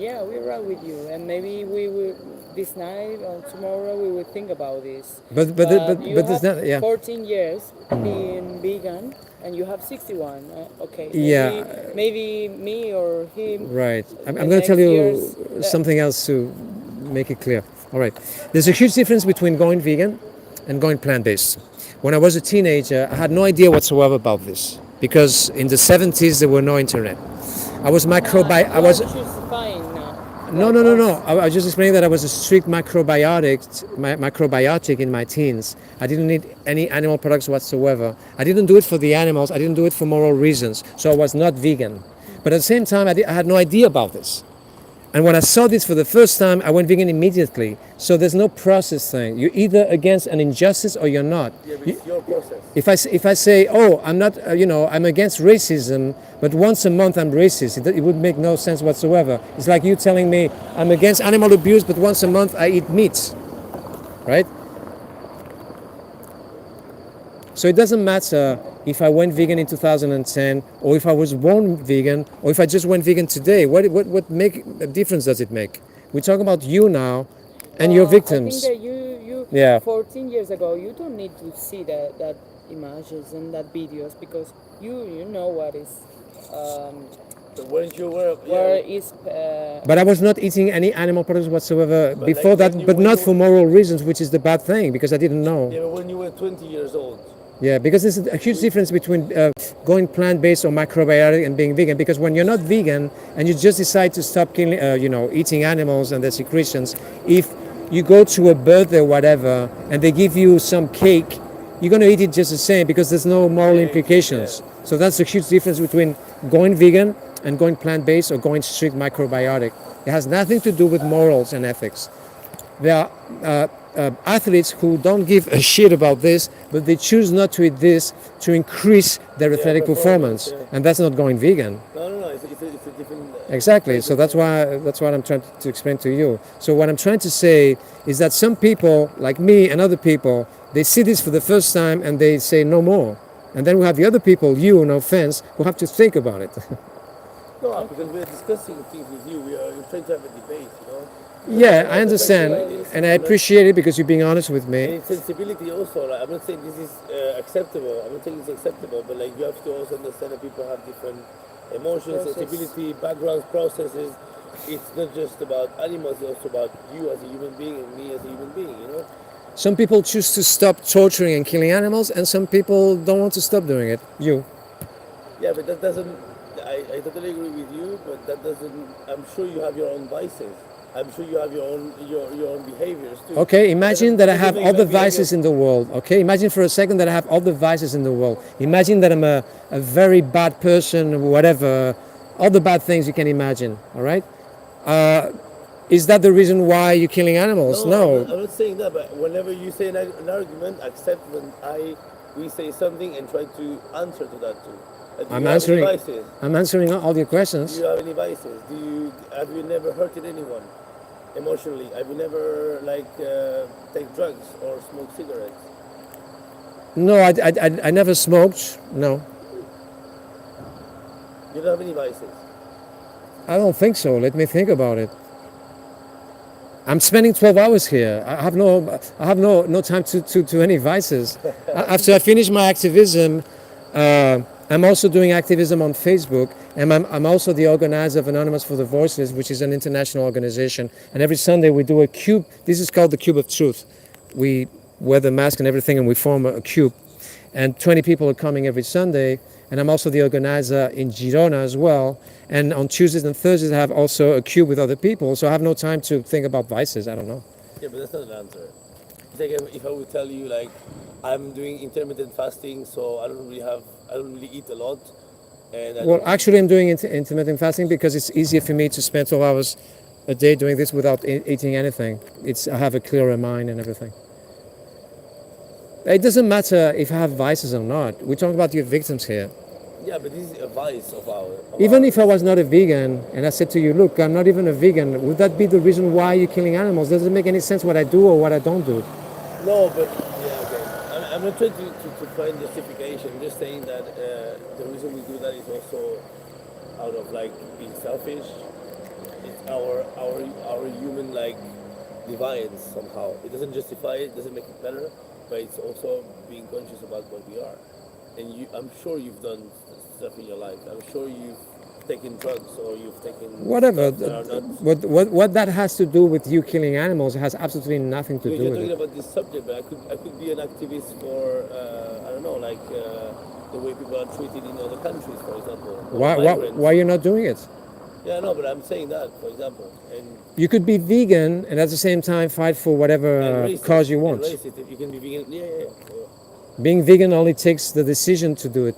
yeah, we're right with you, and maybe we will this night or tomorrow we will think about this. but You it's have not, yeah. 14 years being vegan, and you have 61. Okay. Yeah. Maybe me or him. Right. I'm the going to next tell you years, something else to make it clear. All right. There's a huge difference between going vegan and going plant-based. When I was a teenager, I had no idea whatsoever about this because in the 70s there were no internet. I was I was Which is fine now. no. I was just explaining that I was a strict macrobiotic in my teens. I didn't eat any animal products whatsoever. I didn't do it for the animals. I didn't do it for moral reasons. So I was not vegan. But at the same time, I had no idea about this. And when I saw this for the first time, I went vegan immediately. So there's no process thing. You're either against an injustice or you're not. Yeah, but it's your process. If I say, oh, I'm not, I'm against racism, but once a month I'm racist, it would make no sense whatsoever. It's like you telling me I'm against animal abuse, but once a month I eat meat, right? So it doesn't matter if I went vegan in 2010, or if I was born vegan, or if I just went vegan today. What make a difference does it make? We talk about you now, and your victims. I think that you Yeah. 14 years ago, you don't need to see that images and that videos because you know what is So weren't you aware of where is But I was not eating any animal products whatsoever before like that, when you- but when not you- for moral reasons, which is the bad thing, because I didn't know. Yeah, but when you were 20 years old. Yeah, because there's a huge difference between going plant-based or macrobiotic and being vegan. Because when you're not vegan and you just decide to stop killing, eating animals and their secretions, if you go to a birthday or whatever and they give you some cake, you're going to eat it just the same because there's no moral implications. So that's a huge difference between going vegan and going plant-based or going strict microbiotic. It has nothing to do with morals and ethics. There are athletes who don't give a shit about this, but they choose not to eat this to increase their athletic performance, and that's not going vegan. No, it's a different. Exactly. So that's what I'm trying to explain to you. So what I'm trying to say is that some people, like me and other people, they see this for the first time and they say no more, and then we have the other people, you, no offense, who have to think about it. No, because we're discussing things with you. We're trying to have a debate, Yeah, I understand, and I appreciate it because you're being honest with And me. it's sensibility also. Like, I'm not saying this is acceptable. I'm not saying it's acceptable, but like you have to also understand that people have different emotions, sensibility, backgrounds, processes. It's not just about animals. It's also about you as a human being and me as a human being. Some people choose to stop torturing and killing animals, and some people don't want to stop doing it. You. Yeah, but that doesn't. I totally agree with you, but that doesn't. I'm sure you have your own vices. I'm sure you have your own behaviors too. Okay, imagine that I have all the Behavior- vices in the world. Okay, imagine for a second that I have all the vices in the world. Imagine that I'm a very bad person, whatever, all the bad things you can imagine. All right. Is that the reason why you're killing animals? No. I'm not saying that, but whenever you say an argument, accept when we say something and try to answer to that too. Do I'm you have answering. any vices? I'm answering all your Do questions. you have any vices? Have you never hurted anyone emotionally? Have you never take drugs or smoke cigarettes? No, I never smoked. No, You don't have any vices. I don't think so. Let me think about it. I'm spending 12 hours here. I have no time to any vices. After I finish my activism, I'm also doing activism on Facebook, and I'm also the organizer of Anonymous for the Voiceless, which is an international organization. And every Sunday we do a cube. This is called the Cube of Truth. We wear the mask and everything, and we form a cube. And 20 people are coming every Sunday. And I'm also the organizer in Girona as well. And on Tuesdays and Thursdays, I have also a cube with other people. So I have no time to think about vices. I don't know. Yeah, but that's not an answer. It's like if I would tell you like I'm doing intermittent fasting, so I don't really eat a lot. And Well, actually, I'm doing intermittent fasting because it's easier for me to spend 12 hours a day doing this without eating anything. I have a clearer mind and everything. It doesn't matter if I have vices or not. We're talking about your victims here. yeah, but this is a vice of our. Even if I was not a vegan and I said to you, look, I'm not even a vegan, would that be the reason why you're killing animals? Doesn't make any sense what I do or what I don't do. No, but yeah, okay. I'm not trying to find justification. I'm just saying that the reason we do that is also out of like being selfish. It's our human like deviance somehow. It doesn't justify it, doesn't make it better, but it's also being conscious about what we are. And I'm sure you've done stuff in your life. I'm sure you've taken drugs or you've taken Whatever. stuff that are not. What that has to do with you killing animals has absolutely nothing to do You're with talking it. about this subject, but I could be an activist for I don't know, like the way people are treated in other countries, for example. or migrants. Why you're not doing it? Yeah, no, but I'm saying that, for example, and You could be vegan and at the same time fight for whatever racist, cause you want. And racist, if you can be vegan, yeah. Being vegan only takes the decision to do it.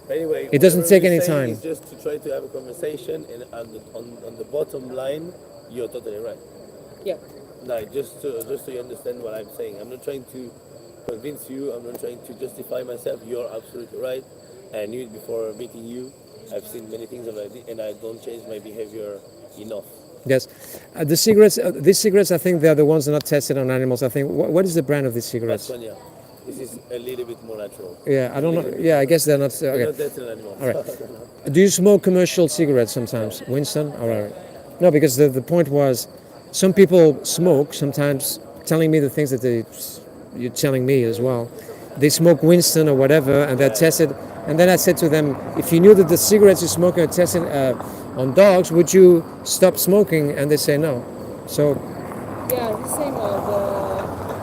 But anyway, It doesn't whatever take we're any saying time. is just to try to have a conversation, and on the bottom line, you're totally right. Yeah. Like just so you understand what I'm saying. I'm not trying to convince you. I'm not trying to justify myself. You're absolutely right. I knew it before meeting you. I've seen many things already, and I don't change my behavior enough. Yes. The cigarettes, these cigarettes, I think they're the ones that are not tested on animals. I think, what is the brand of these cigarettes? That's one, yeah. This is a little bit more natural. Yeah, I don't know. Yeah, I guess they're not. We're Okay. not testing animals. All right. Do you smoke commercial cigarettes sometimes, Winston? All right. No, because the point was, some people smoke sometimes, telling me the things that you're telling me as well. They smoke Winston or whatever, and they're tested. And then I said to them, if you knew that the cigarettes you're smoking are tested on dogs, would you stop smoking? And they say no. So Yeah, the same the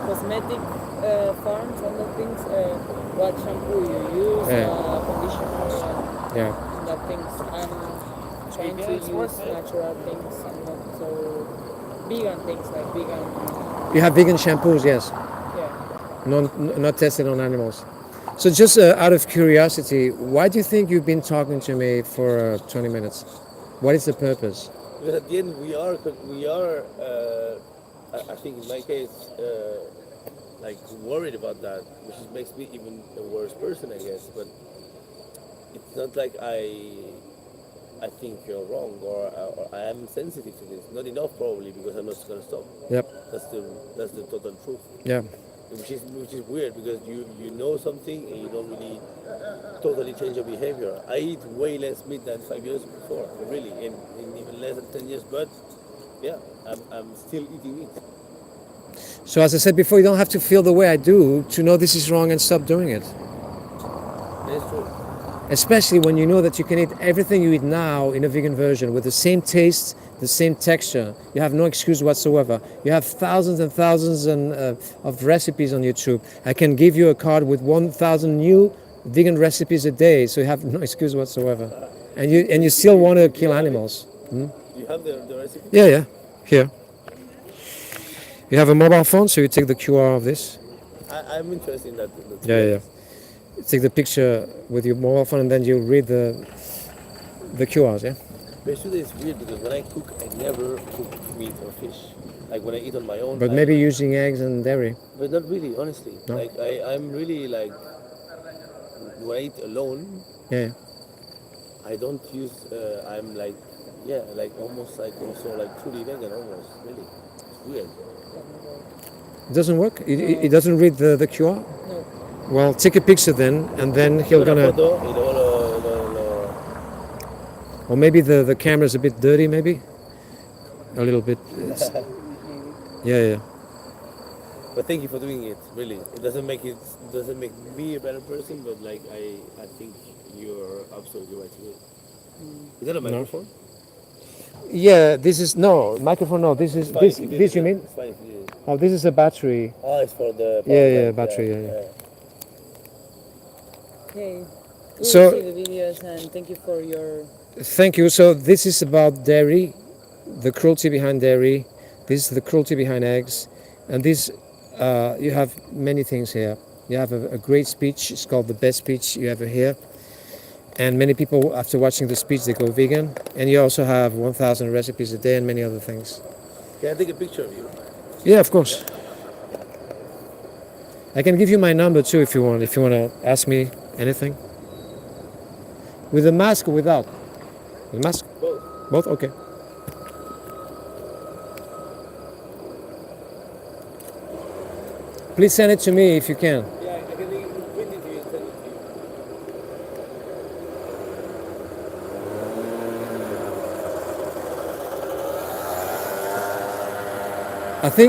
cosmetic farms and the things, what shampoo you use, Yeah. conditioner, yeah. and that things. I'm trying to use natural things and not so vegan things like vegan. You have vegan shampoos, yes. Yeah. Not tested on animals. So just out of curiosity, why do you think you've been talking to me for 20 minutes? What is the purpose? Because at the end, we are. I think in my case, like worried about that, which makes me even a worse person, I guess. But it's not like I think you're wrong or I am sensitive to this. Not enough, probably, because I'm not gonna stop. Yep. That's the total truth. Yeah. Which is weird because you know something and you don't really totally change your behavior. I eat way less meat than 5 years before, really, in even less than 10 years. But yeah, I'm still eating meat. So as I said before, you don't have to feel the way I do to know this is wrong and stop doing it. That's true. Especially when you know that you can eat everything you eat now in a vegan version with the same taste, the same texture. You have no excuse whatsoever. You have thousands and thousands of recipes on YouTube. I can give you a card with 1,000 new vegan recipes a day, so you have no excuse whatsoever. And you still want to kill animals. You have the recipe? Yeah, here. You have a mobile phone, so you take the QR of this. I'm interested in that. Yeah. You take the picture with your mobile phone, and then you read the QRs. Yeah. But actually, it's weird because when I cook, I never cook meat or fish. Like when I eat on my own. But maybe using eggs and dairy. But not really, honestly. No? Like I'm really like when I eat alone. Yeah. I don't use. I'm like, yeah, like almost like also like truly vegan, almost. Really, it's weird. It doesn't work. It doesn't read the QR. No. Well, take a picture then, and then he'll gonna. Or maybe the camera's a bit dirty, maybe. A little bit. Yeah. But thank you for doing it. Really, it doesn't make me a better person, but like I think you're absolutely right to do it. Is that a No. microphone? Yeah, this is no microphone. No, this is It's fine this. if you did This it. you mean? It's fine if you did it. Oh, this is a battery. Oh, it's for the power Yeah, bank. battery. Yeah. Okay. We So- will see the videos and thank you for your. Thank you. So this is about dairy, the cruelty behind dairy. This is the cruelty behind eggs, and this you have many things here. You have a great speech. It's called the best speech you ever hear. And many people, after watching the speech, they go vegan. And you also have 1,000 recipes a day and many other things. Can I take a picture of you? Yeah, of course. I can give you my number too if you want. If you want to ask me anything. With a mask or without? With a mask? Both. Both? Okay. Please send it to me if you can. Yeah, I can print it to you and send it to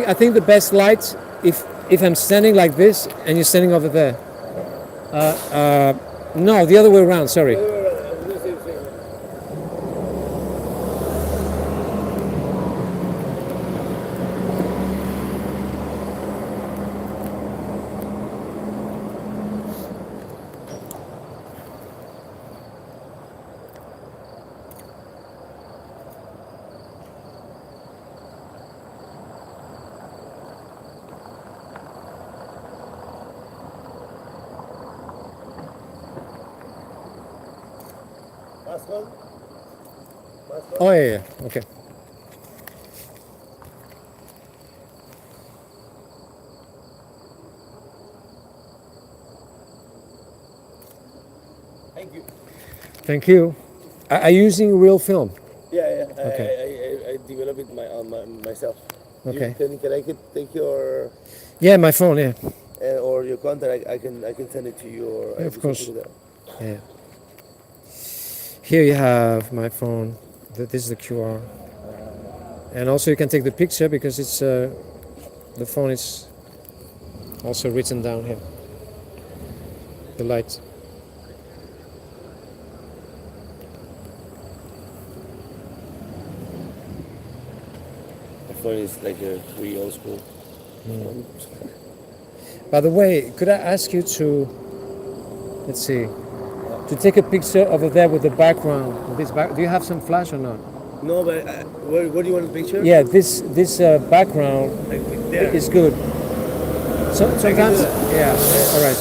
you. I think the best light if I'm standing like this and you're standing over there. No, the other way around. Sorry. I was gonna say the same. Last one. Last one. Oh yeah. Okay. Thank you. Thank you. Are you using real film? Yeah. Okay. I developed it myself. Okay. Can I take your Yeah, my phone. Yeah. or your contact? I can send it to you or Yeah, I of can course. send it to Yeah. Here you have my phone. This is the QR. And also you can take the picture because it's the phone is also written down here. The light. My phone is like a pretty old school. By the way, could I ask you to, let's see, to take a picture over there with the background? Do you have some flash or not? No, but what do you want the picture? Yeah, this background Like there. is good. So, sometimes, yeah. All right.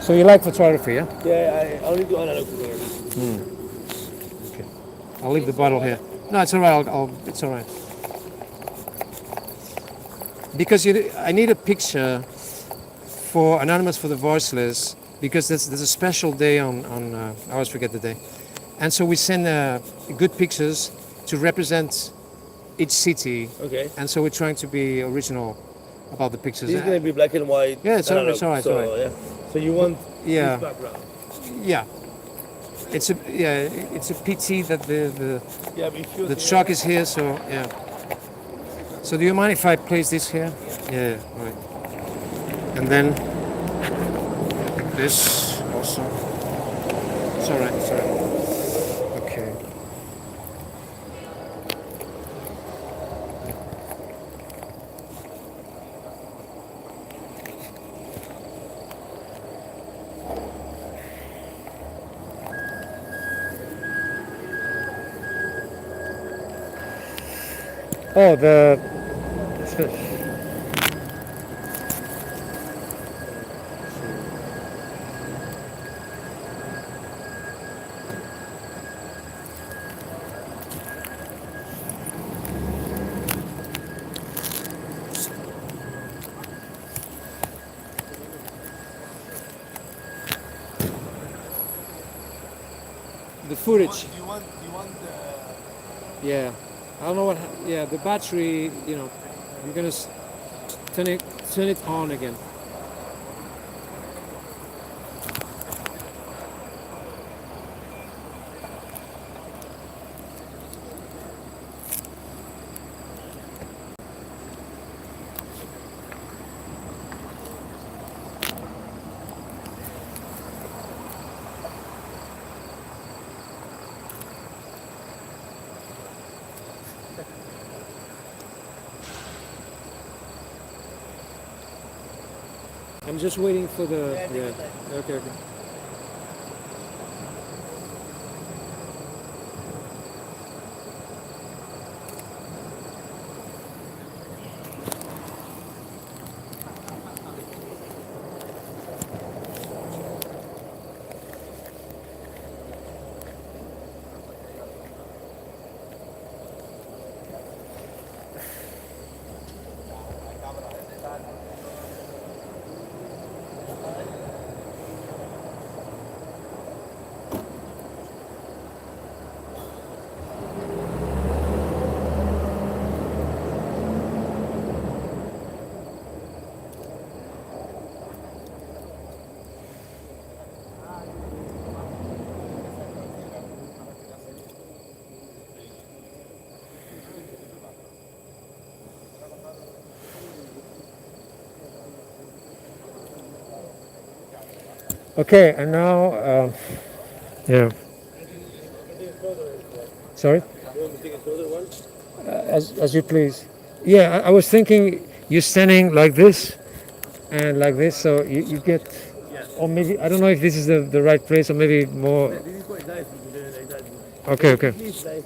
So you like photography, yeah? Yeah, I only do analog photography. Okay. I'll leave the bottle here. No, it's all right. It's all right. Because I need a picture for Anonymous for the Voiceless because there's a special day on I always forget the day, and so we send good pictures to represent each city, Okay. and so we're trying to be original about the pictures. This is gonna be black and white. Yeah, it's all right, analog, it's all right, it's so, all right. Yeah. So you want Yeah. this background? Yeah, it's a pity that Yeah, be sure the truck is here, so yeah. So do you mind if I place this here? Yeah, right. And then this also. It's all right, it's all right. Okay. Oh, the footage. Do you want the? Yeah, I don't know what. Yeah, the battery. You know, I'm gonna turn it on again. I'm just waiting for the. Yeah. Okay. Okay. Okay, and now, yeah. Sorry. You want to take a closer one? As you please. Yeah, I was thinking you're standing like this and like this, so you get, or maybe I don't know if this is the right place, or maybe more. This is quite nice. We can do it like that. Okay, okay. Please, nice.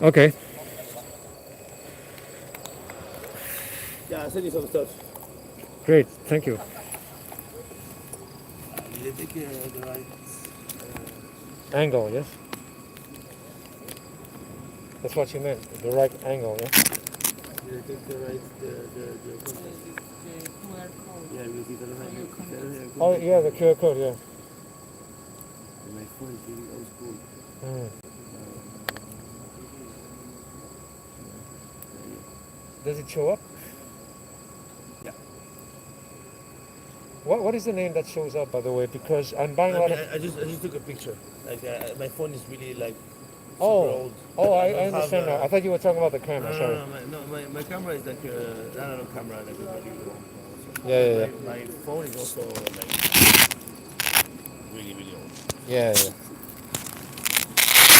Okay. Yeah, I'll send you some stuff. Great. Thank you. They take the right. Angle, yes. That's what you meant. The right angle, yeah. They take the right. The yeah, because you don't have. Oh yeah, the QR code, yeah. My phone is really old school. Mm. Does it show up? Yeah. What is the name that shows up, by the way? Because I'm buying a lot of. I just took a picture. Like my phone is really like super Oh, old. oh, I don't understand have, now. I thought you were talking about the camera. Sorry. My camera is like an analog camera, like a really old. Yeah. My phone is also like really old. Yeah.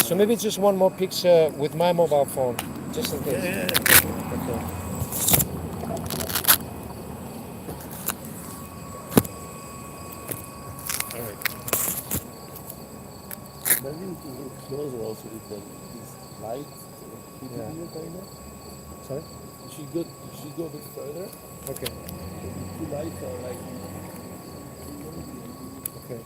So maybe just one more picture with my mobile phone, just in case. Yeah. Okay. All right. But I think to look closer also with this light. Yeah. Sorry. You should go a bit further. Okay. Two lights are like. Okay.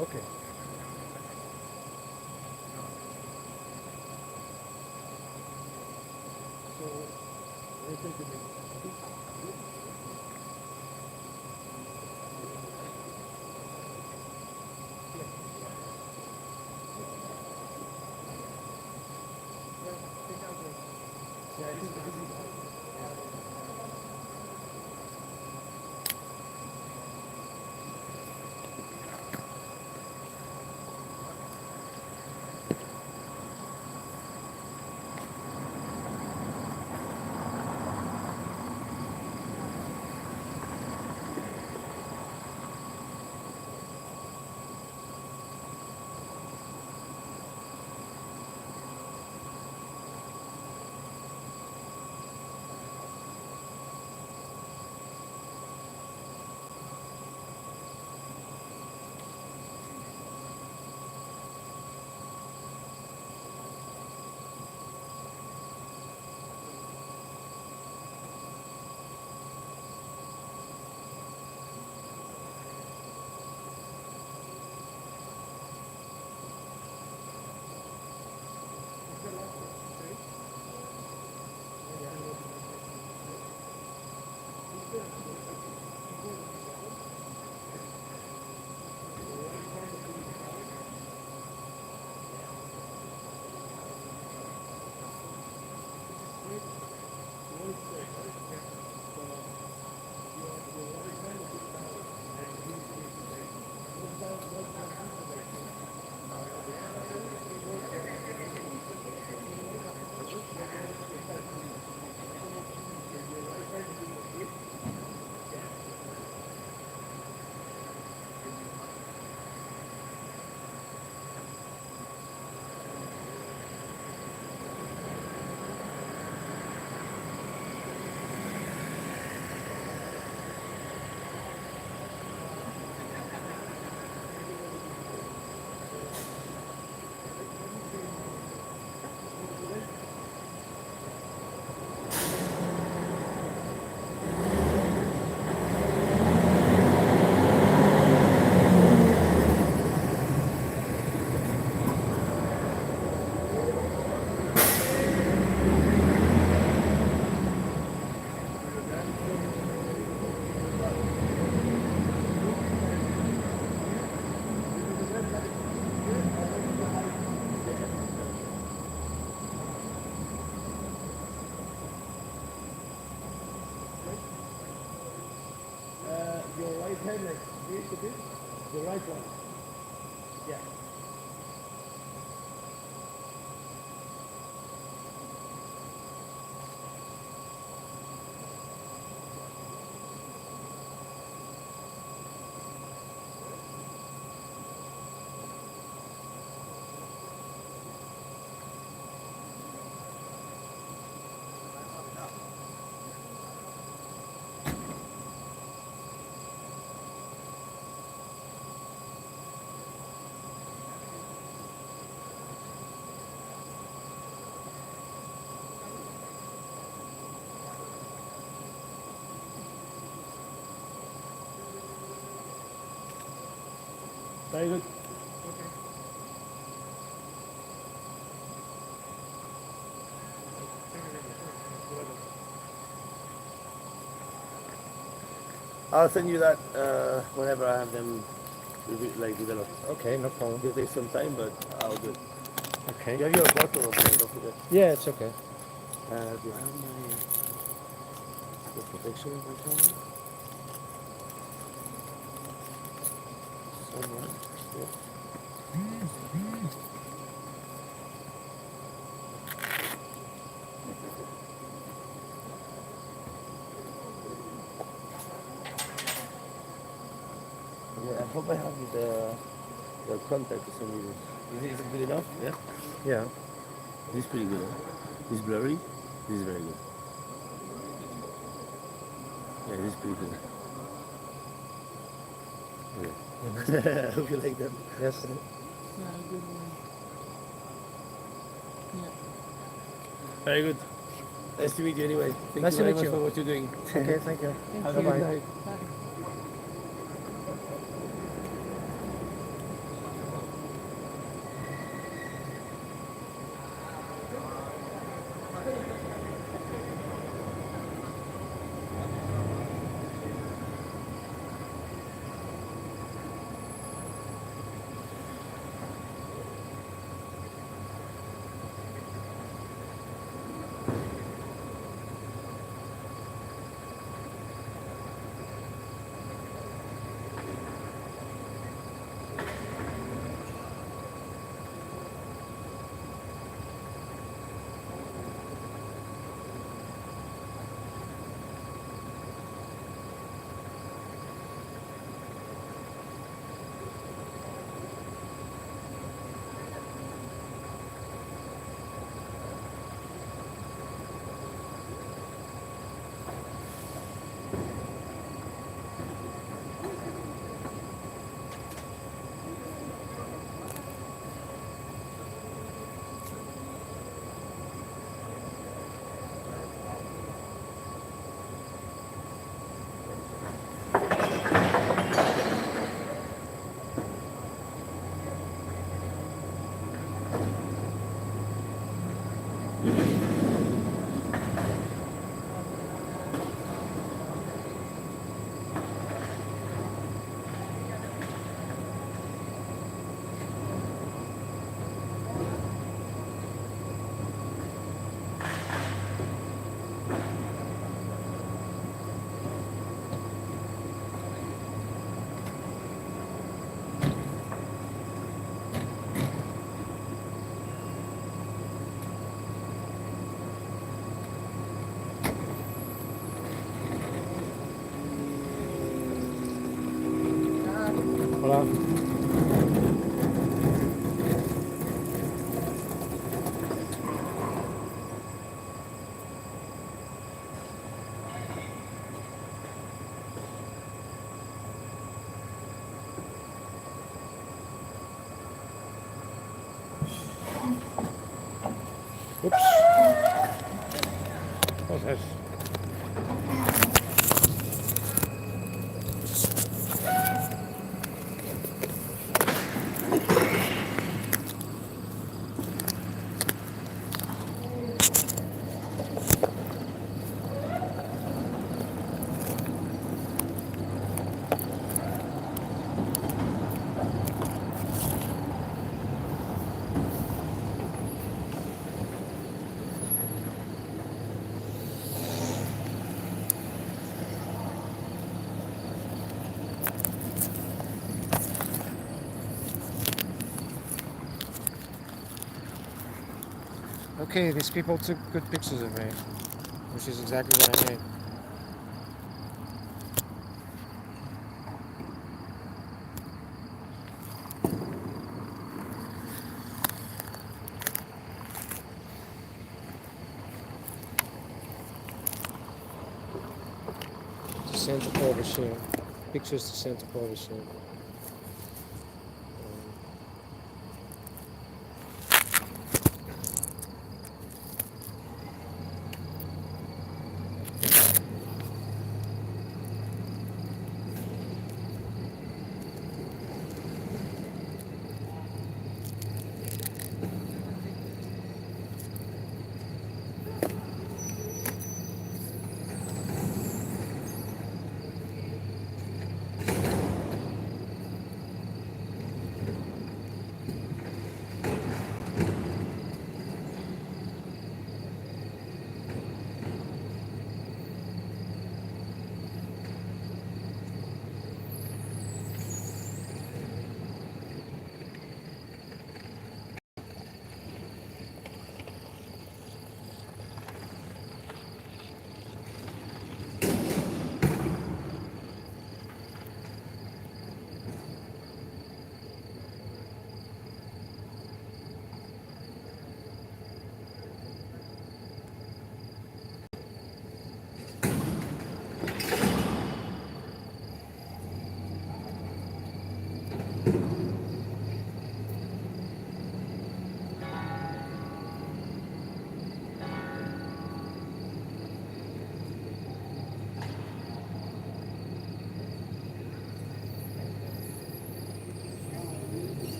Okay. Your right hand, like, raise a bit. The right one. Yeah. Very good. I'll send you that whenever I have them like developed. Okay, no problem. It'll take some time, but I'll do it. Okay. You have your bottle of there, don't forget. Yeah, it's okay. Do you have the protection of my camera? Somewhere. Yeah. Yeah, I hope I have the contact for some reason. Is it good enough? Yeah? Yeah. This is pretty good. Huh? This is blurry. This is very good. Yeah, this is pretty good. Okay. I hope you like that. Yes. Very good. Nice to meet you anyway. Thank Nice you to very meet much you. for what you're doing. Okay, thank you. Have a Bye-bye. good night. Oops. What's that? Okay, these people took good pictures of me, which is exactly what I need. To send to Paul Bashir. Pictures to send to Paul Bashir.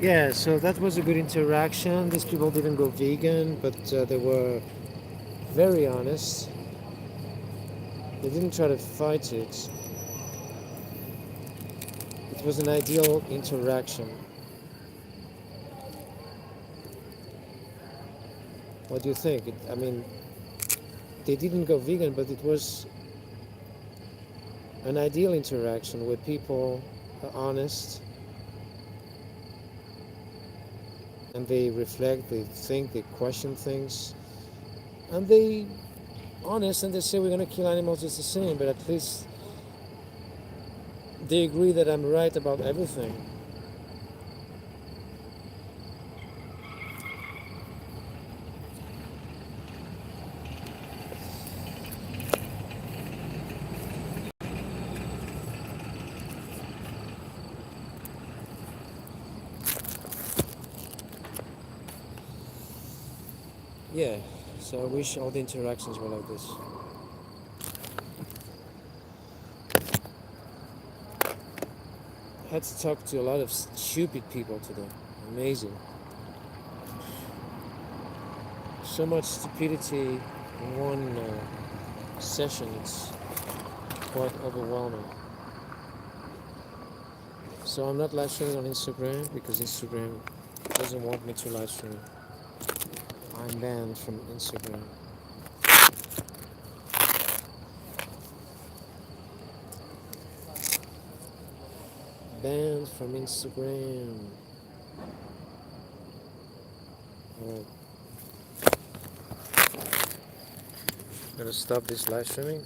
Yeah, so that was a good interaction. These people didn't go vegan, but they were very honest. They didn't try to fight it. It was an ideal interaction. What do you think? I mean, they didn't go vegan, but it was an ideal interaction where people are honest and they reflect, they think, they question things, and they honest and they say we're going to kill animals just the same, but at least they agree that I'm right about everything. Yeah, so I wish all the interactions were like this. I had to talk to a lot of stupid people today. Amazing. So much stupidity in one session, it's quite overwhelming. So I'm not live streaming on Instagram because Instagram doesn't want me to live stream. I'm banned from Instagram. Banned from Instagram. Alright. I'm gonna stop this live streaming.